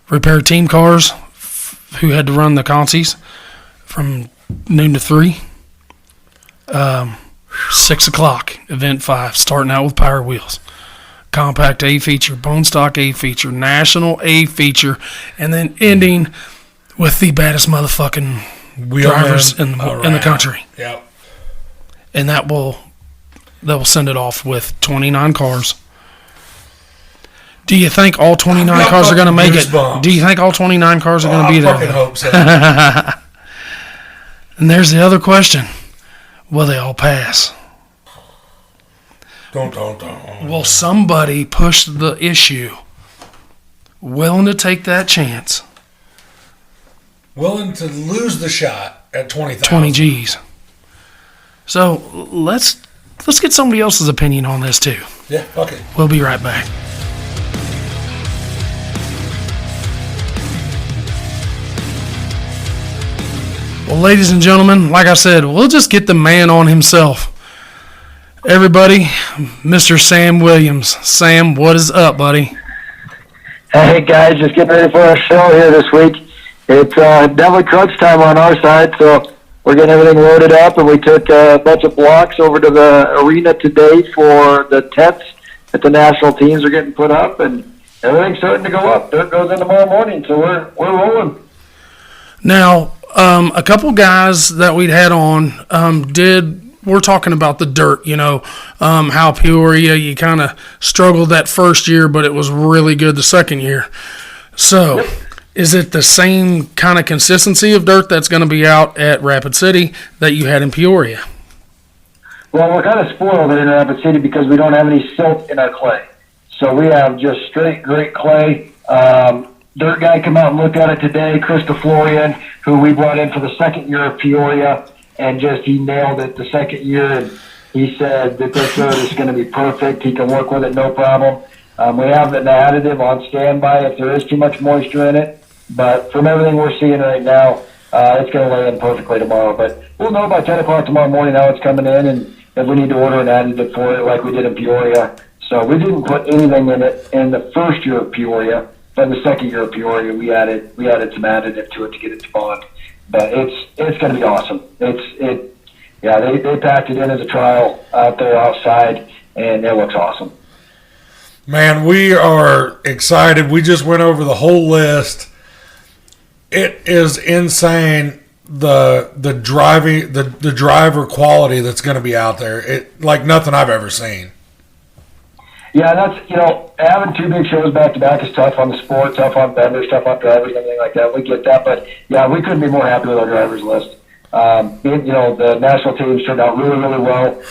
Repair team cars who had to run the consies from noon to 3. 6 o'clock, event 5, starting out with power wheels. compact A feature, bone stock A feature, national A feature, and then ending with the baddest motherfucking drivers in the country. Yep. And that will send it off with 29 cars. Do you think all 29 cars are going to make it? Do you think all 29 cars are going to be there? I fucking hope so. And there's the other question. Will they all pass? Will somebody push the issue? Willing to take that chance? Willing to lose the shot at 20,000. 20 G's. So let's get somebody else's opinion on this too. Yeah, fuck it. We'll be right back. Well, ladies and gentlemen, like I said, we'll just get the man on himself. Everybody, Mr. Sam Williams. Sam, what is up, buddy? Hey, guys, just getting ready for our show here this week. It's definitely crunch time on our side, so we're getting everything loaded up, and we took a bunch of blocks over to the arena today for the tents that the national teams are getting put up, and everything's starting to go up. Dirt goes in tomorrow morning, so we're rolling. Now, a couple guys that we'd had on we're talking about the dirt, how Peoria, you kind of struggled that first year, but it was really good the second year. So, yep. Is it the same kind of consistency of dirt that's going to be out at Rapid City that you had in Peoria? Well, we're kind of spoiled in Rapid City because we don't have any silt in our clay. So we have just straight, great clay. Dirt guy came out and looked at it today, Chris DeFlorian, who we brought in for the second year of Peoria, and he nailed it the second year, and he said that this dirt is going to be perfect. He can work with it, no problem. We have an additive on standby if there is too much moisture in it, but from everything we're seeing right now, it's going to lay in perfectly tomorrow. But we'll know by 10 o'clock tomorrow morning how it's coming in, and if we need to order an additive for it like we did in Peoria. So we didn't put anything in it in the first year of Peoria. But in the second year of Peoria, we added some additive to it to get it to bond. But it's going to be awesome. They packed it in as a trial out there outside, and it looks awesome. Man, we are excited. We just went over the whole list. It is insane the driver quality that's going to be out there. It like nothing I've ever seen. Yeah, that's, having two big shows back-to-back is tough on the sport, tough on vendors, tough on drivers, and everything like that. We get that, but, yeah, we couldn't be more happy with our drivers list. The national teams turned out really, really well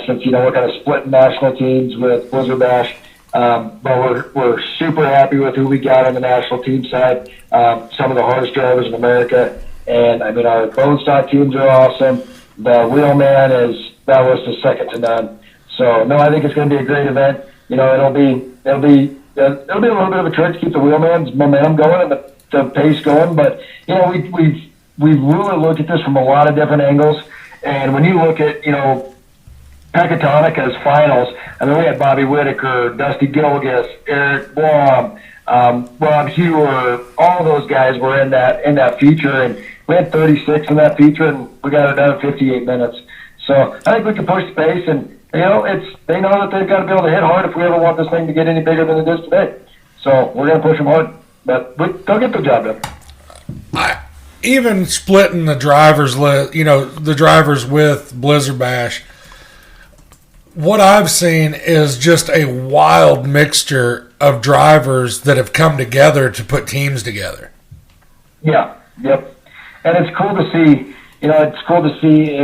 since, we're kind of splitting national teams with Blizzard Bash. But we're super happy with who we got on the national team side, some of the hardest drivers in America. And, our bone stock teams are awesome. The Wheelman that list is second to none. So, no, I think it's going to be a great event. It'll be a little bit of a trick to keep the Wheelman's momentum going and the pace going. But we've really looked at this from a lot of different angles. And when you look at Pecatonica's finals, we had Bobby Whitaker, Dusty Gilgis, Eric Blom, Rob Hewer. All those guys were in that feature, and we had 36 in that feature, and we got it done in 58 minutes. So I think we can push the pace and. They know that they've got to be able to hit hard if we ever want this thing to get any bigger than it is today. So we're going to push them hard, but they'll get the job done. Even splitting the drivers list, the drivers with Blizzard Bash, what I've seen is just a wild mixture of drivers that have come together to put teams together. Yeah, yep. And it's cool to see. It's cool to see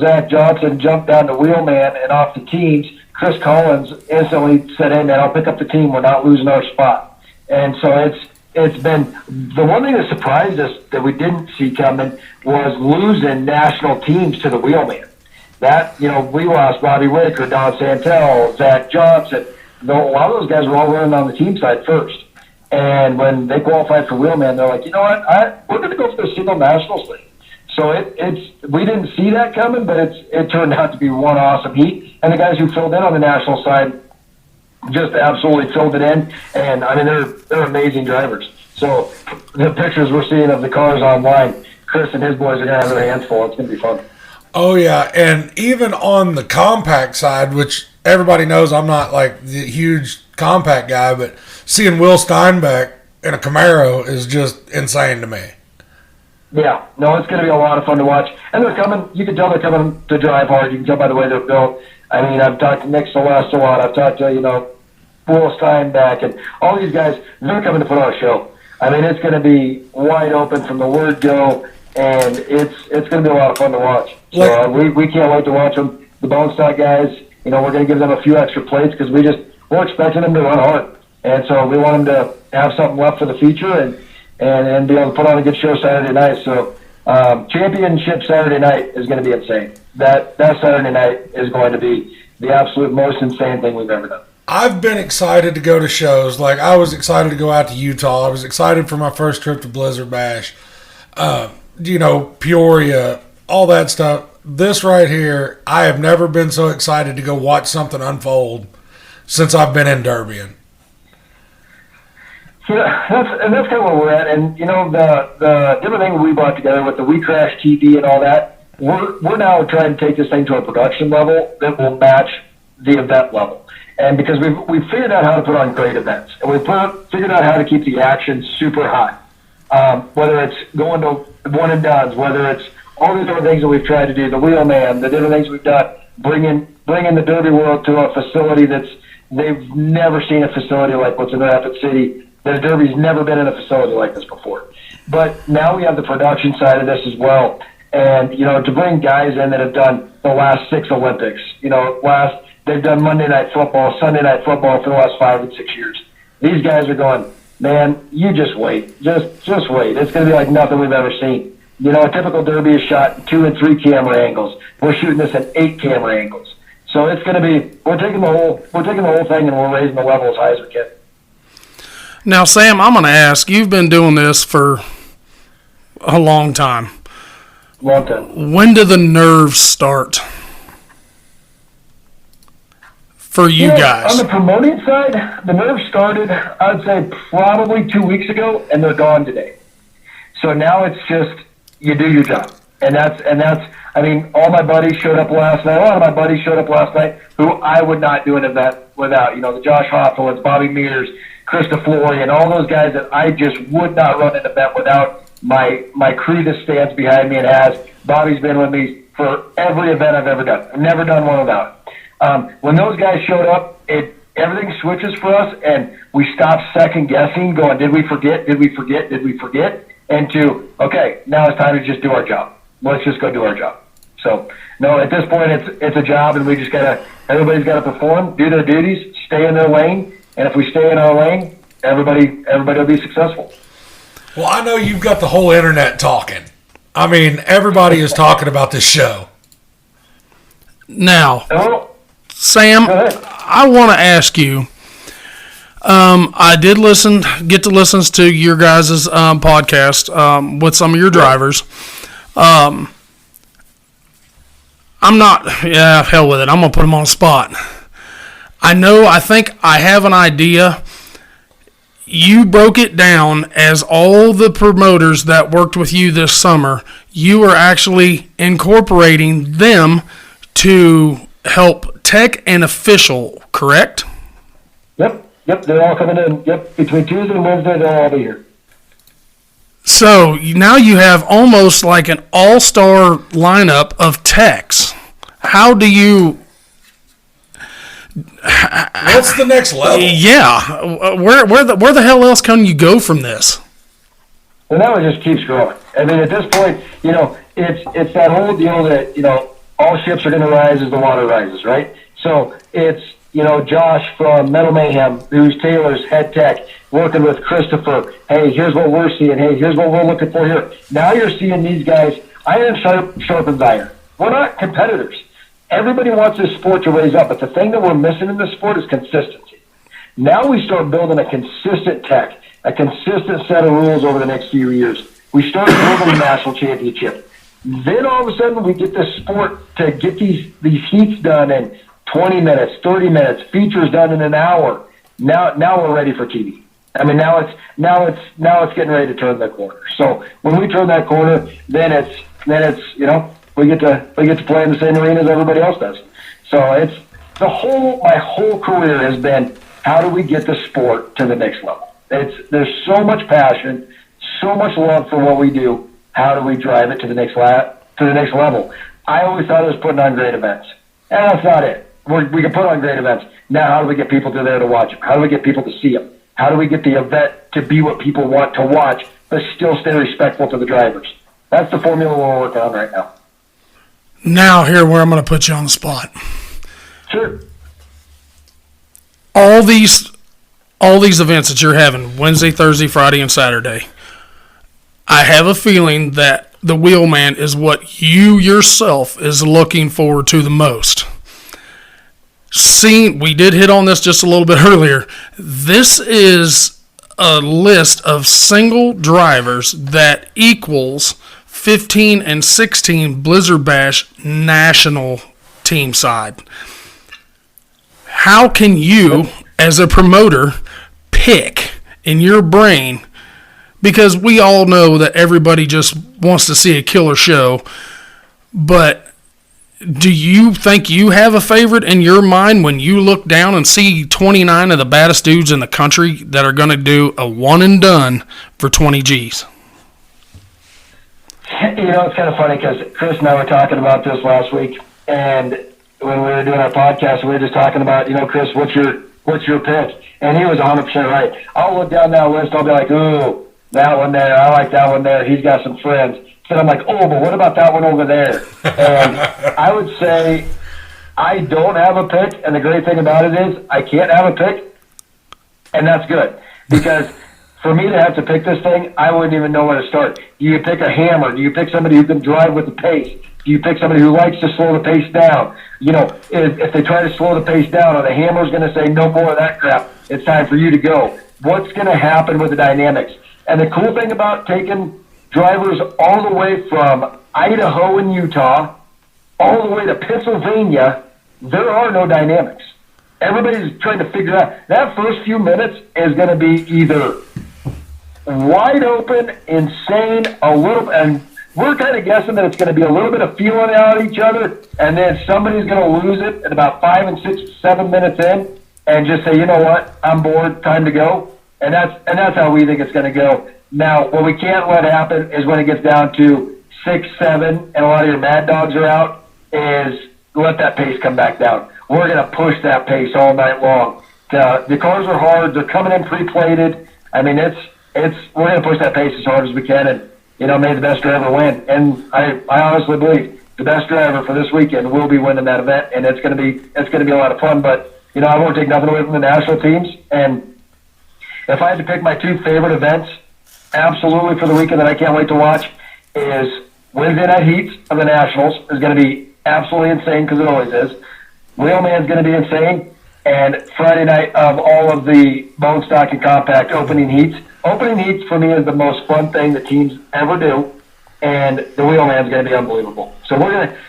Zach Johnson jump down to Wheelman and off the teams. Chris Collins instantly said, "Hey man, I'll pick up the team. We're not losing our spot." And so it's been the one thing that surprised us that we didn't see coming was losing national teams to the Wheelman. That we lost Bobby Whitaker, Don Santel, Zach Johnson. A lot of those guys were all running on the team side first. And when they qualified for Wheelman, they're like, we're going to go for the single nationals thing. So we didn't see that coming, but it turned out to be one awesome heat. And the guys who filled in on the national side just absolutely filled it in. And they're amazing drivers. So the pictures we're seeing of the cars online, Chris and his boys are going to have their hands full. It's going to be fun. Oh yeah, and even on the compact side, which everybody knows I'm not like the huge compact guy, but seeing Will Steinbeck in a Camaro is just insane to me. Yeah, no, it's going to be a lot of fun to watch. And they're coming, you can tell they're coming to drive hard. You can tell by the way they're built. I mean, I've talked to Nick Celeste a lot. I've talked to, Will Steinbeck and all these guys. They're coming to put on a show. I mean, it's going to be wide open from the word go, and it's going to be a lot of fun to watch. So we can't wait to watch them. The Bone Stock guys, we're going to give them a few extra plates because we're expecting them to run hard. And so we want them to have something left for the future and be able to put on a good show Saturday night. So championship Saturday night is going to be insane. That Saturday night is going to be the absolute most insane thing we've ever done. I've been excited to go to shows. Like, I was excited to go out to Utah. I was excited for my first trip to Blizzard Bash. Peoria, all that stuff. This right here, I have never been so excited to go watch something unfold since I've been in Derbian. Yeah, that's kind of where we're at. And, the different thing we brought together with the We Crash TV and all that, we're now trying to take this thing to a production level that will match the event level. And because we've figured out how to put on great events, and we've figured out how to keep the action super high. Whether it's going to one and dones, whether it's all these different things that we've tried to do, the Wheelman, the different things we've done, bringing the Derby world to a facility they've never seen a facility like what's in Rapid City. The Derby's never been in a facility like this before. But now we have the production side of this as well. And, to bring guys in that have done the last 6 Olympics, they've done Monday Night Football, Sunday Night Football for the last 5 and 6 years. These guys are going, man, you just wait. Just wait. It's going to be like nothing we've ever seen. A typical Derby is shot in 2 and 3 camera angles. We're shooting this in 8 camera angles. So it's going to be, we're taking the whole thing and we're raising the level as high as we can. Now, Sam, I'm going to ask, you've been doing this for a long time. Long time. When do the nerves start for you guys? On the promoting side, the nerves started, I'd say, probably 2 weeks ago, and they're gone today. So now it's just, you do your job. And that's, I mean, all my buddies showed up last night. A lot of my buddies showed up last night who I would not do an event without. The Josh Hoffmans, Bobby Mears, Krista Flory, and all those guys that I just would not run an event without. My crew that stands behind me and has. Bobby's been with me for every event I've ever done. I've never done one without. When those guys showed up, everything switches for us, and we stop second guessing, going, did we forget? And to, okay, now it's time to just do our job. Let's just go do our job. So, no, at this point, it's a job, and we just everybody's got to perform, do their duties, stay in their lane, and if we stay in our lane, everybody will be successful. Well, I know you've got the whole internet talking. I mean, everybody is talking about this show. Now, Sam, go ahead. I want to ask you, I did get to listen to your guys' podcast with some of your drivers. Hell with it. I'm going to put them on the spot. I think I have an idea. You broke it down as all the promoters that worked with you this summer, you were actually incorporating them to help tech and official, correct? Yep, they're all coming in. Yep, between Tuesday and Wednesday, they'll all be here. So now you have almost like an all-star lineup of techs. How do you... What's the next level? Yeah, where the hell else can you go from this? Well, now it just keeps growing. I mean, at this point, it's that whole deal that all ships are going to rise as the water rises, right? So it's Josh from Metal Mayhem, who's Taylor's head tech, working with Christopher. Hey, here's what we're seeing. Hey, here's what we're looking for here. Now you're seeing these guys. Iron sharpens iron. We're not competitors. Everybody wants this sport to raise up, but the thing that we're missing in this sport is consistency. Now we start building a consistent tech, a consistent set of rules over the next few years. We start building a national championship. Then all of a sudden we get this sport to get these heats done in 20 minutes, 30 minutes, features done in an hour. Now we're ready for TV. I mean, now it's getting ready to turn that corner. So when we turn that corner, then it's we get to play in the same arena as everybody else does. So my whole career has been, how do we get the sport to the next level? There's so much passion, so much love for what we do. How do we drive it to the next level? I always thought it was putting on great events, and that's not it. We can put on great events. Now, how do we get people to there to watch them? How do we get people to see them? How do we get the event to be what people want to watch, but still stay respectful to the drivers? That's the formula we're working on right now. Now, here where I'm going to put you on the spot. Sure. All these events that you're having, Wednesday, Thursday, Friday, and Saturday, I have a feeling that the Wheelman is what you yourself is looking forward to the most. We did hit on this just a little bit earlier. This is a list of single drivers that equals 15 and 16 Blizzard Bash national team side. How can you, as a promoter, pick in your brain, because we all know that everybody just wants to see a killer show, but do you think you have a favorite in your mind when you look down and see 29 of the baddest dudes in the country that are going to do a one and done for 20 G's? You know, it's kind of funny because Chris and I were talking about this last week, and when we were doing our podcast, we were just talking about, you know, Chris, what's your pick? And he was 100% right. I'll look down that list, I'll be like, ooh, that one there, I like that one there, he's got some friends. And I'm like, oh, but what about that one over there? And I would say I don't have a pick, and the great thing about it is I can't have a pick, and that's good. Because for me to have to pick this thing, I wouldn't even know where to start. Do you pick a hammer? Do you pick somebody who can drive with the pace? Do you pick somebody who likes to slow the pace down? You know, if they try to slow the pace down, are the hammers going to say, no more of that crap, it's time for you to go? What's going to happen with the dynamics? And the cool thing about taking drivers all the way from Idaho and Utah, all the way to Pennsylvania, there are no dynamics. Everybody's trying to figure out. That first few minutes is going to be either wide open, insane, a little, and we're kind of guessing that it's going to be a little bit of feeling out each other, and then somebody's going to lose it at about 5 and 6, 7 minutes in, and just say, you know what, I'm bored, time to go. And that's how we think it's going to go. Now, what we can't let happen is when it gets down to 6, 7, and a lot of your mad dogs are out, is let that pace come back down. We're going to push that pace all night long. The cars are hard. They're coming in pre-plated. I mean, we're going to push that pace as hard as we can, and, you know, may the best driver win. And I honestly believe the best driver for this weekend will be winning that event, and it's going to be a lot of fun. But, you know, I won't take nothing away from the national teams. And if I had to pick my two favorite events, absolutely, for the weekend that I can't wait to watch, is Wednesday night heats of the Nationals is going to be absolutely insane, because it always is. Wheelman's going to be insane. And Friday night of all of the bone stock and compact opening heats. Opening heats for me is the most fun thing that teams ever do. And the Wheelman's going to be unbelievable. So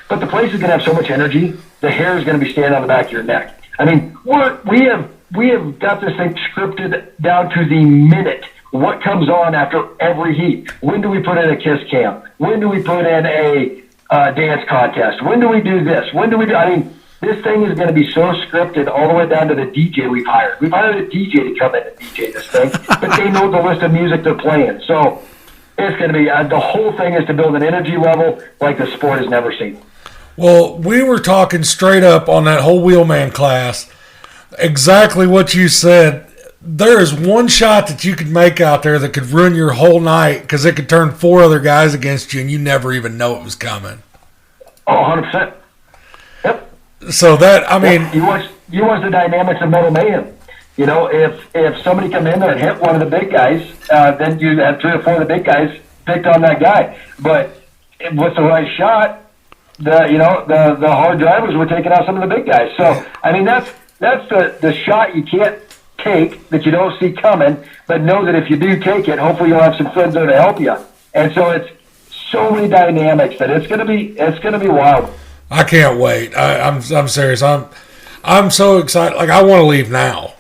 but the place is going to have so much energy, the hair is going to be standing on the back of your neck. I mean, we have got this thing scripted down to the minute. What comes on after every heat? When do we put in a kiss cam? When do we put in a dance contest? When do we do this? I mean, this thing is going to be so scripted all the way down to the DJ we've hired. We've hired a DJ to come in and DJ this thing, but they know the list of music they're playing. So it's going to be, the whole thing is to build an energy level like the sport has never seen. Well, we were talking straight up on that whole Wheelman class, exactly what you said. There is one shot that you could make out there that could ruin your whole night, because it could turn 4 other guys against you and you never even know it was coming. Oh, 100%. Yep. So that, I mean... You watch the dynamics of Metal Mayhem. You know, if somebody come in there and hit one of the big guys, then you have 3 or 4 of the big guys picked on that guy. But with the right shot, the hard drivers were taking out some of the big guys. So, I mean, that's the shot you can't take, that you don't see coming, but know that if you do take it, hopefully you'll have some friends there to help you. And so it's so many dynamics that it's gonna be wild. I can't wait. I'm serious. I'm so excited. Like, I want to leave now.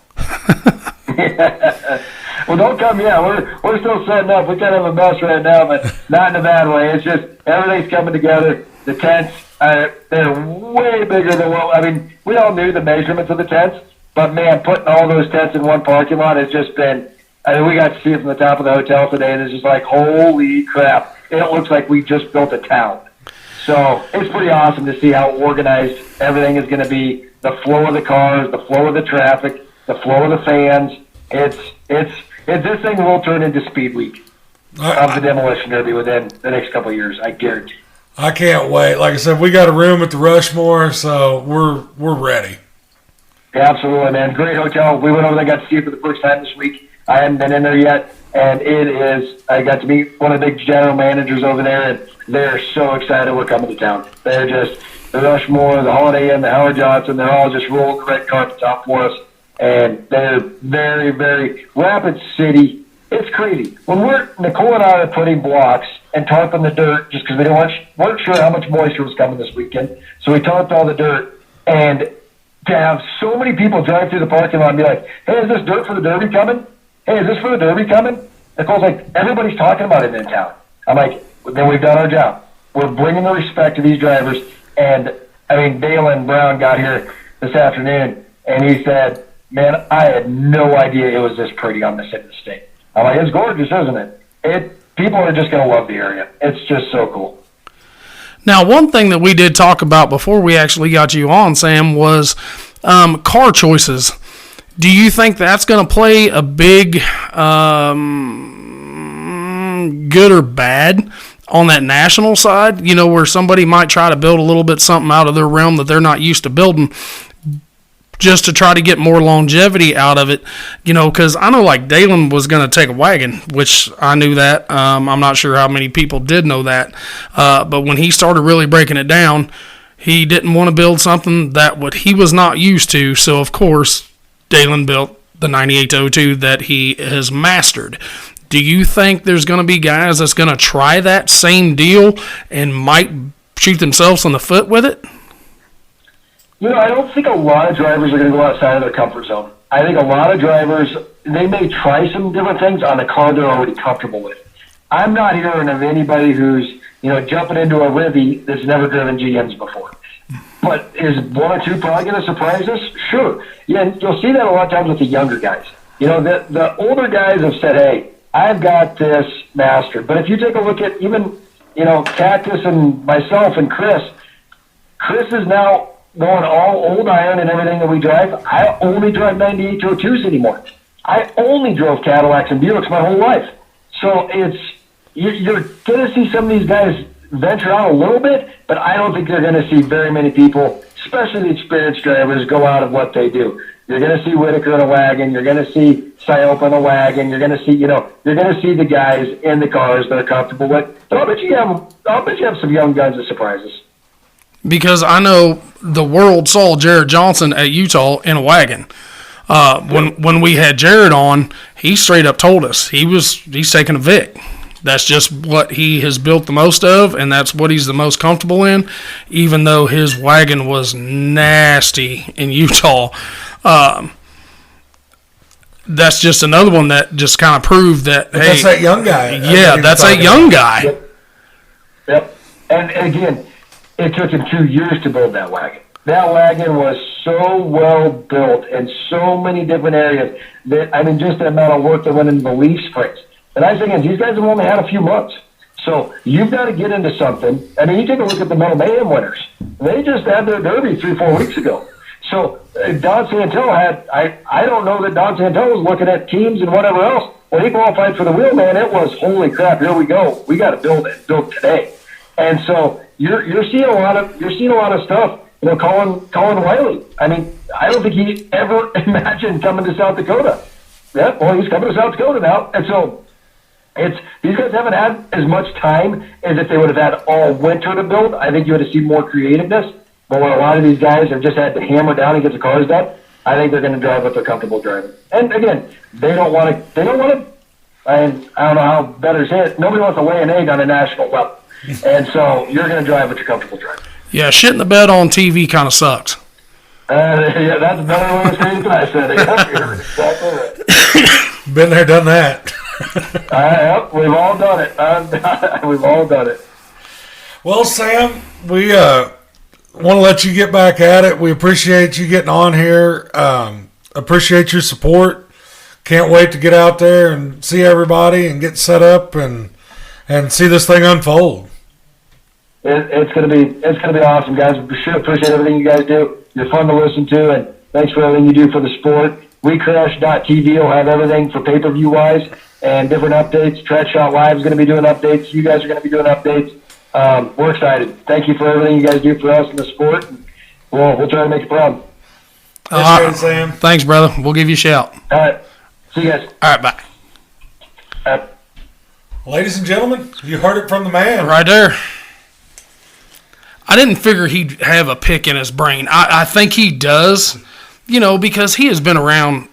Well, don't come yet. We're still setting up. We kind of have a mess right now, but not in a bad way. It's just everything's coming together. The tents, they're way bigger than what, I mean, we all knew the measurements of the tents, but man, putting all those tents in one parking lot has just been, I mean, we got to see it from the top of the hotel today, and it's just like, holy crap. It looks like we just built a town. So it's pretty awesome to see how organized everything is going to be. The flow of the cars, the flow of the traffic, the flow of the fans. It's this thing will turn into Speed Week of the Demolition Derby within the next couple of years, I guarantee. I can't wait. Like I said, we got a room at the Rushmore, so we're ready. Yeah, absolutely, man. Great hotel. We went over there, got to see it for the first time this week. I hadn't been in there yet, and I got to meet one of the big general managers over there, and they're so excited we're coming to town. They're just, the Rushmore, the Holiday Inn, the Howard Johnson, they're all just rolling the red carpets out for us, and they're very, very, Rapid City, it's crazy. When Nicole and I are putting blocks and tarping the dirt, just because we weren't sure how much moisture was coming this weekend, so we tarped all the dirt, and to have so many people drive through the parking lot and be like, hey, is this dirt for the Derby coming? Hey, is this for the Derby coming? Nicole's like, everybody's talking about it in town. I'm like, then we've done our job. We're bringing the respect to these drivers. And, I mean, Dalen Brown got here this afternoon, and he said, man, I had no idea it was this pretty on this end of the state. I'm like, it's gorgeous, isn't it? People are just going to love the area. It's just so cool. Now, one thing that we did talk about before we actually got you on, Sam, was car choices. Do you think that's going to play a big good or bad on that national side? You know, where somebody might try to build a little bit something out of their realm that they're not used to building just to try to get more longevity out of it. You know, because I know like Dalen was going to take a wagon, which I knew that. I'm not sure how many people did know that. But when he started really breaking it down, he didn't want to build something that what he was not used to. So, of course, Dalen built the 98-02 that he has mastered. Do you think there's going to be guys that's going to try that same deal and might shoot themselves in the foot with it? You know, I don't think a lot of drivers are going to go outside of their comfort zone. I think a lot of drivers, they may try some different things on a car they're already comfortable with. I'm not hearing of anybody who's, you know, jumping into a Rivy that's never driven GMs before. But is one or two probably going to surprise us? Sure. Yeah, and you'll see that a lot of times with the younger guys. You know, the older guys have said, hey, I've got this mastered. But if you take a look at even, you know, Cactus and myself and Chris is now going all old iron and everything that we drive. I only drive 98-02s anymore. I only drove Cadillacs and Buicks my whole life. So you're going to see some of these guys venture out a little bit, but I don't think you're going to see very many people, especially the experienced drivers, go out of what they do. You're going to see Whitaker in a wagon. You're going to see Siopa in a wagon. You're going to see, you're going to see the guys in the cars that are comfortable with. But I'll bet you have some young guns that surprise us. Because I know the world saw Jared Johnson at Utah in a wagon. When we had Jared on, he straight up told us he's taking a Vic. That's just what he has built the most of, and that's what he's the most comfortable in, even though his wagon was nasty in Utah. That's just another one that just kind of proved that, hey, that's that young guy. Yeah, that's that young guy. Yep. And again, it took him 2 years to build that wagon. That wagon was so well built in so many different areas that, I mean, just the amount of work that went into the leaf springs. The nice thing is these guys have only had a few months. So you've got to get into something. I mean, you take a look at the Metal Mayhem winners. They just had their derby 3-4 weeks ago. So Don Santel had, I don't know that Don Santel was looking at teams and whatever else. When he qualified for the wheel, man, it was, holy crap, here we go. We got to build it, build today. And so you're seeing a lot of stuff. You know, Colin Wiley. I mean, I don't think he ever imagined coming to South Dakota. Yeah, well, he's coming to South Dakota now. And so these guys haven't had as much time as if they would have had all winter to build. I think you would have seen more creativeness. But when a lot of these guys have just had to hammer down and get the cars done, I think they're going to drive what they're comfortable driving. And again, they don't want to. I don't know how better to say it. Nobody wants to lay an egg on a national level. And so you're going to drive what you're comfortable driving. Yeah, shit in the bed on TV kind of sucks. Yeah, that's a better way to say it than I said it. Yep, you're exactly right. Been there, done that. Yep, we've all done it. We've all done it. Well, Sam, want to let you get back at it. We appreciate you getting on here. Appreciate your support. Can't wait to get out there and see everybody and get set up and see this thing unfold. It's gonna be awesome, guys. We sure appreciate everything you guys do. You're fun to listen to, and thanks for everything you do for the sport. WeCrush.tv will have everything for pay-per-view wise and different updates. Track Shot Live is going to be doing updates. You guys are going to be doing updates. We're excited. Thank you for everything you guys do for us in the sport. We'll try to make it proud. Sam. Thanks, brother. We'll give you a shout. All right. See you guys. All right, bye. All right. Ladies and gentlemen, you heard it from the man. Right there. I didn't figure he'd have a pick in his brain. I think he does, because he has been around,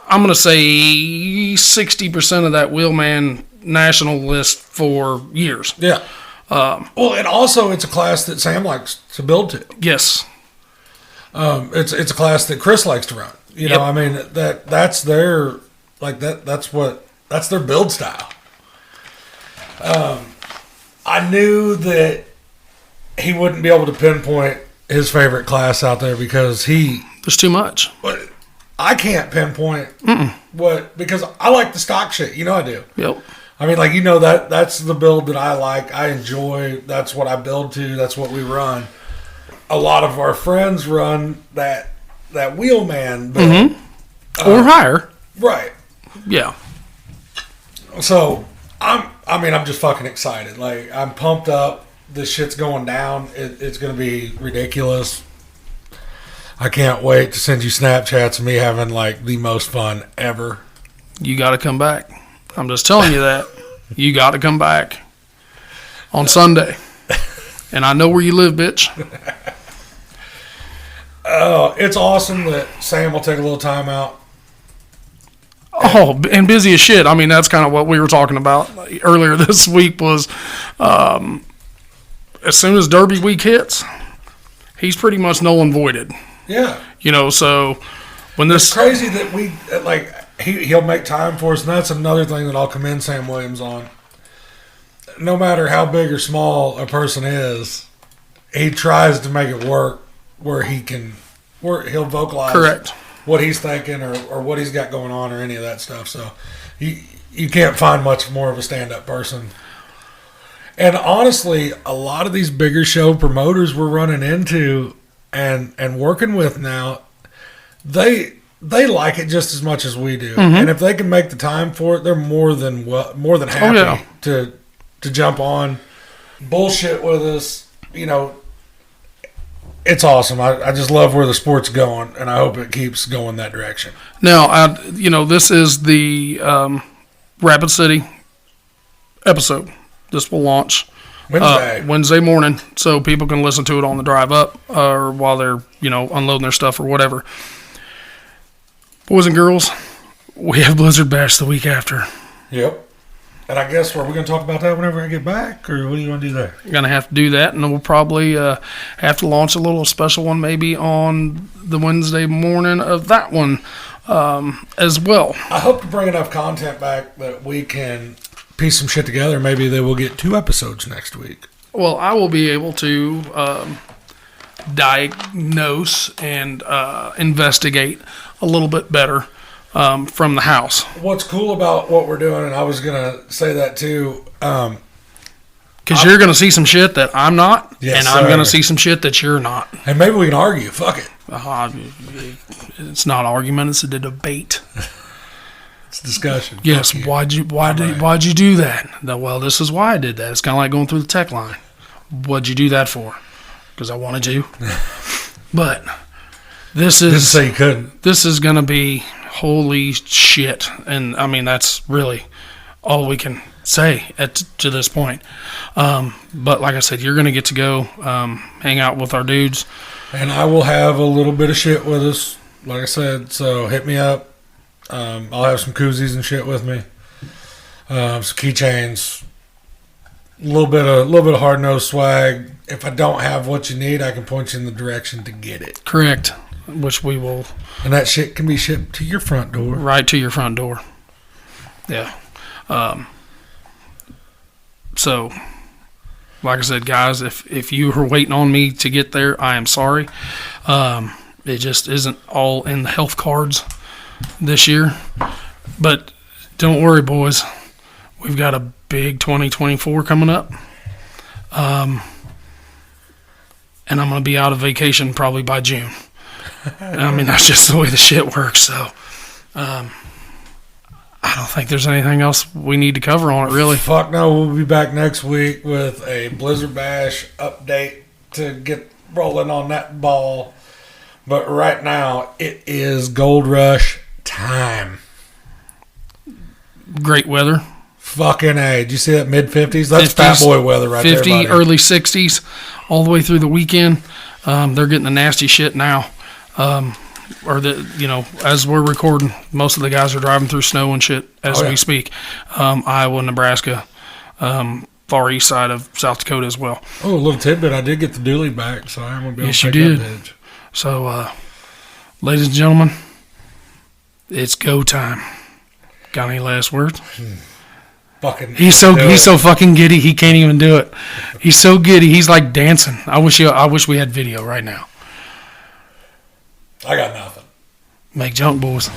I'm going to say 60% of that Wheelman national list for years. Yeah. And also it's a class that Sam likes to build to. Yes. It's a class that Chris likes to run. Yep. I mean that's their that's their build style. I knew that he wouldn't be able to pinpoint his favorite class out there because there's too much. But I can't pinpoint because I like the stock shit. I do. Yep. I mean, that's the build that I like. I enjoy. That's what I build to. That's what we run. A lot of our friends run that Wheelman build. Or higher. Right. Yeah. So I'm just fucking excited. Like, I'm pumped up. This shit's going down. It's going to be ridiculous. I can't wait to send you Snapchats of me having the most fun ever. You got to come back. I'm just telling you that. You got to come back on Sunday. And I know where you live, bitch. It's awesome that Sam will take a little time out. Oh, and busy as shit. I mean, that's kind of what we were talking about earlier this week was as soon as Derby week hits, he's pretty much null and voided. Yeah. So when this... It's crazy that he'll make time for us, and that's another thing that I'll commend Sam Williams on. No matter how big or small a person is, he tries to make it work where he'll vocalize Correct. What he's thinking or what he's got going on or any of that stuff. So you can't find much more of a stand-up person. And honestly, a lot of these bigger show promoters we're running into and working with now, they like it just as much as we do. Mm-hmm. And if they can make the time for it, they're more than happy to jump on, bullshit with us. It's awesome. I just love where the sport's going, and I hope it keeps going that direction. Now, this is the Rapid City episode. This will launch Wednesday morning, so people can listen to it on the drive up or while they're unloading their stuff or whatever. Boys and girls, we have Blizzard Bash the week after. Yep. And I guess, are we going to talk about that whenever I get back, or what are you going to do there? You're going to have to do that, and then we'll probably have to launch a little special one maybe on the Wednesday morning of that one as well. I hope to bring enough content back that we can piece some shit together. Maybe they will get 2 episodes next week. Well, I will be able to diagnose and investigate a little bit better from the house. What's cool about what we're doing, and I was going to say that too, because you're going to see some shit that I'm not, yes, and I'm going to see some shit that you're not. And maybe we can argue. Fuck it. It's not argument, it's a debate. It's discussion. Yes, why'd you do that? Well, this is why I did that. It's kind of like going through the tech line. What'd you do that for? Because I wanted to. But this is... Didn't say you couldn't. This is going to be holy shit. And, I mean, that's really all we can say to this point. But like I said, you're going to get to go hang out with our dudes. And I will have a little bit of shit with us, like I said. So hit me up. I'll have some koozies and shit with me. Some keychains. A little bit of hard-nosed swag. If I don't have what you need, I can point you in the direction to get it. Correct. Which we will. And that shit can be shipped to your front door. Right to your front door. Yeah. So, like I said, guys, if you were waiting on me to get there, I am sorry. It just isn't all in the health cards this year. But don't worry, boys. We've got a big 2024 coming up. And I'm going to be out of vacation probably by June. I mean, that's just the way the shit works. So, I don't think there's anything else we need to cover on it, really. Fuck no, we'll be back next week with a Blizzard Bash update to get rolling on that ball. But right now, it is Gold Rush time. Great weather. Fucking A. Did you see that mid-50s? That's 50s, fat boy weather right 50, there, buddy. Early 60s, all the way through the weekend. They're getting the nasty shit now. As we're recording, most of the guys are driving through snow and shit as we speak. Iowa, Nebraska, far east side of South Dakota as well. Oh, a little tidbit. I did get the dually back, so I'm going to be able yes, to take you did. that bitch. So, ladies and gentlemen, it's go time. Got any last words? Fucking he's so fucking giddy he can't even do it. He's so giddy he's like dancing. I wish we had video right now. I got nothing. Make junk, boys.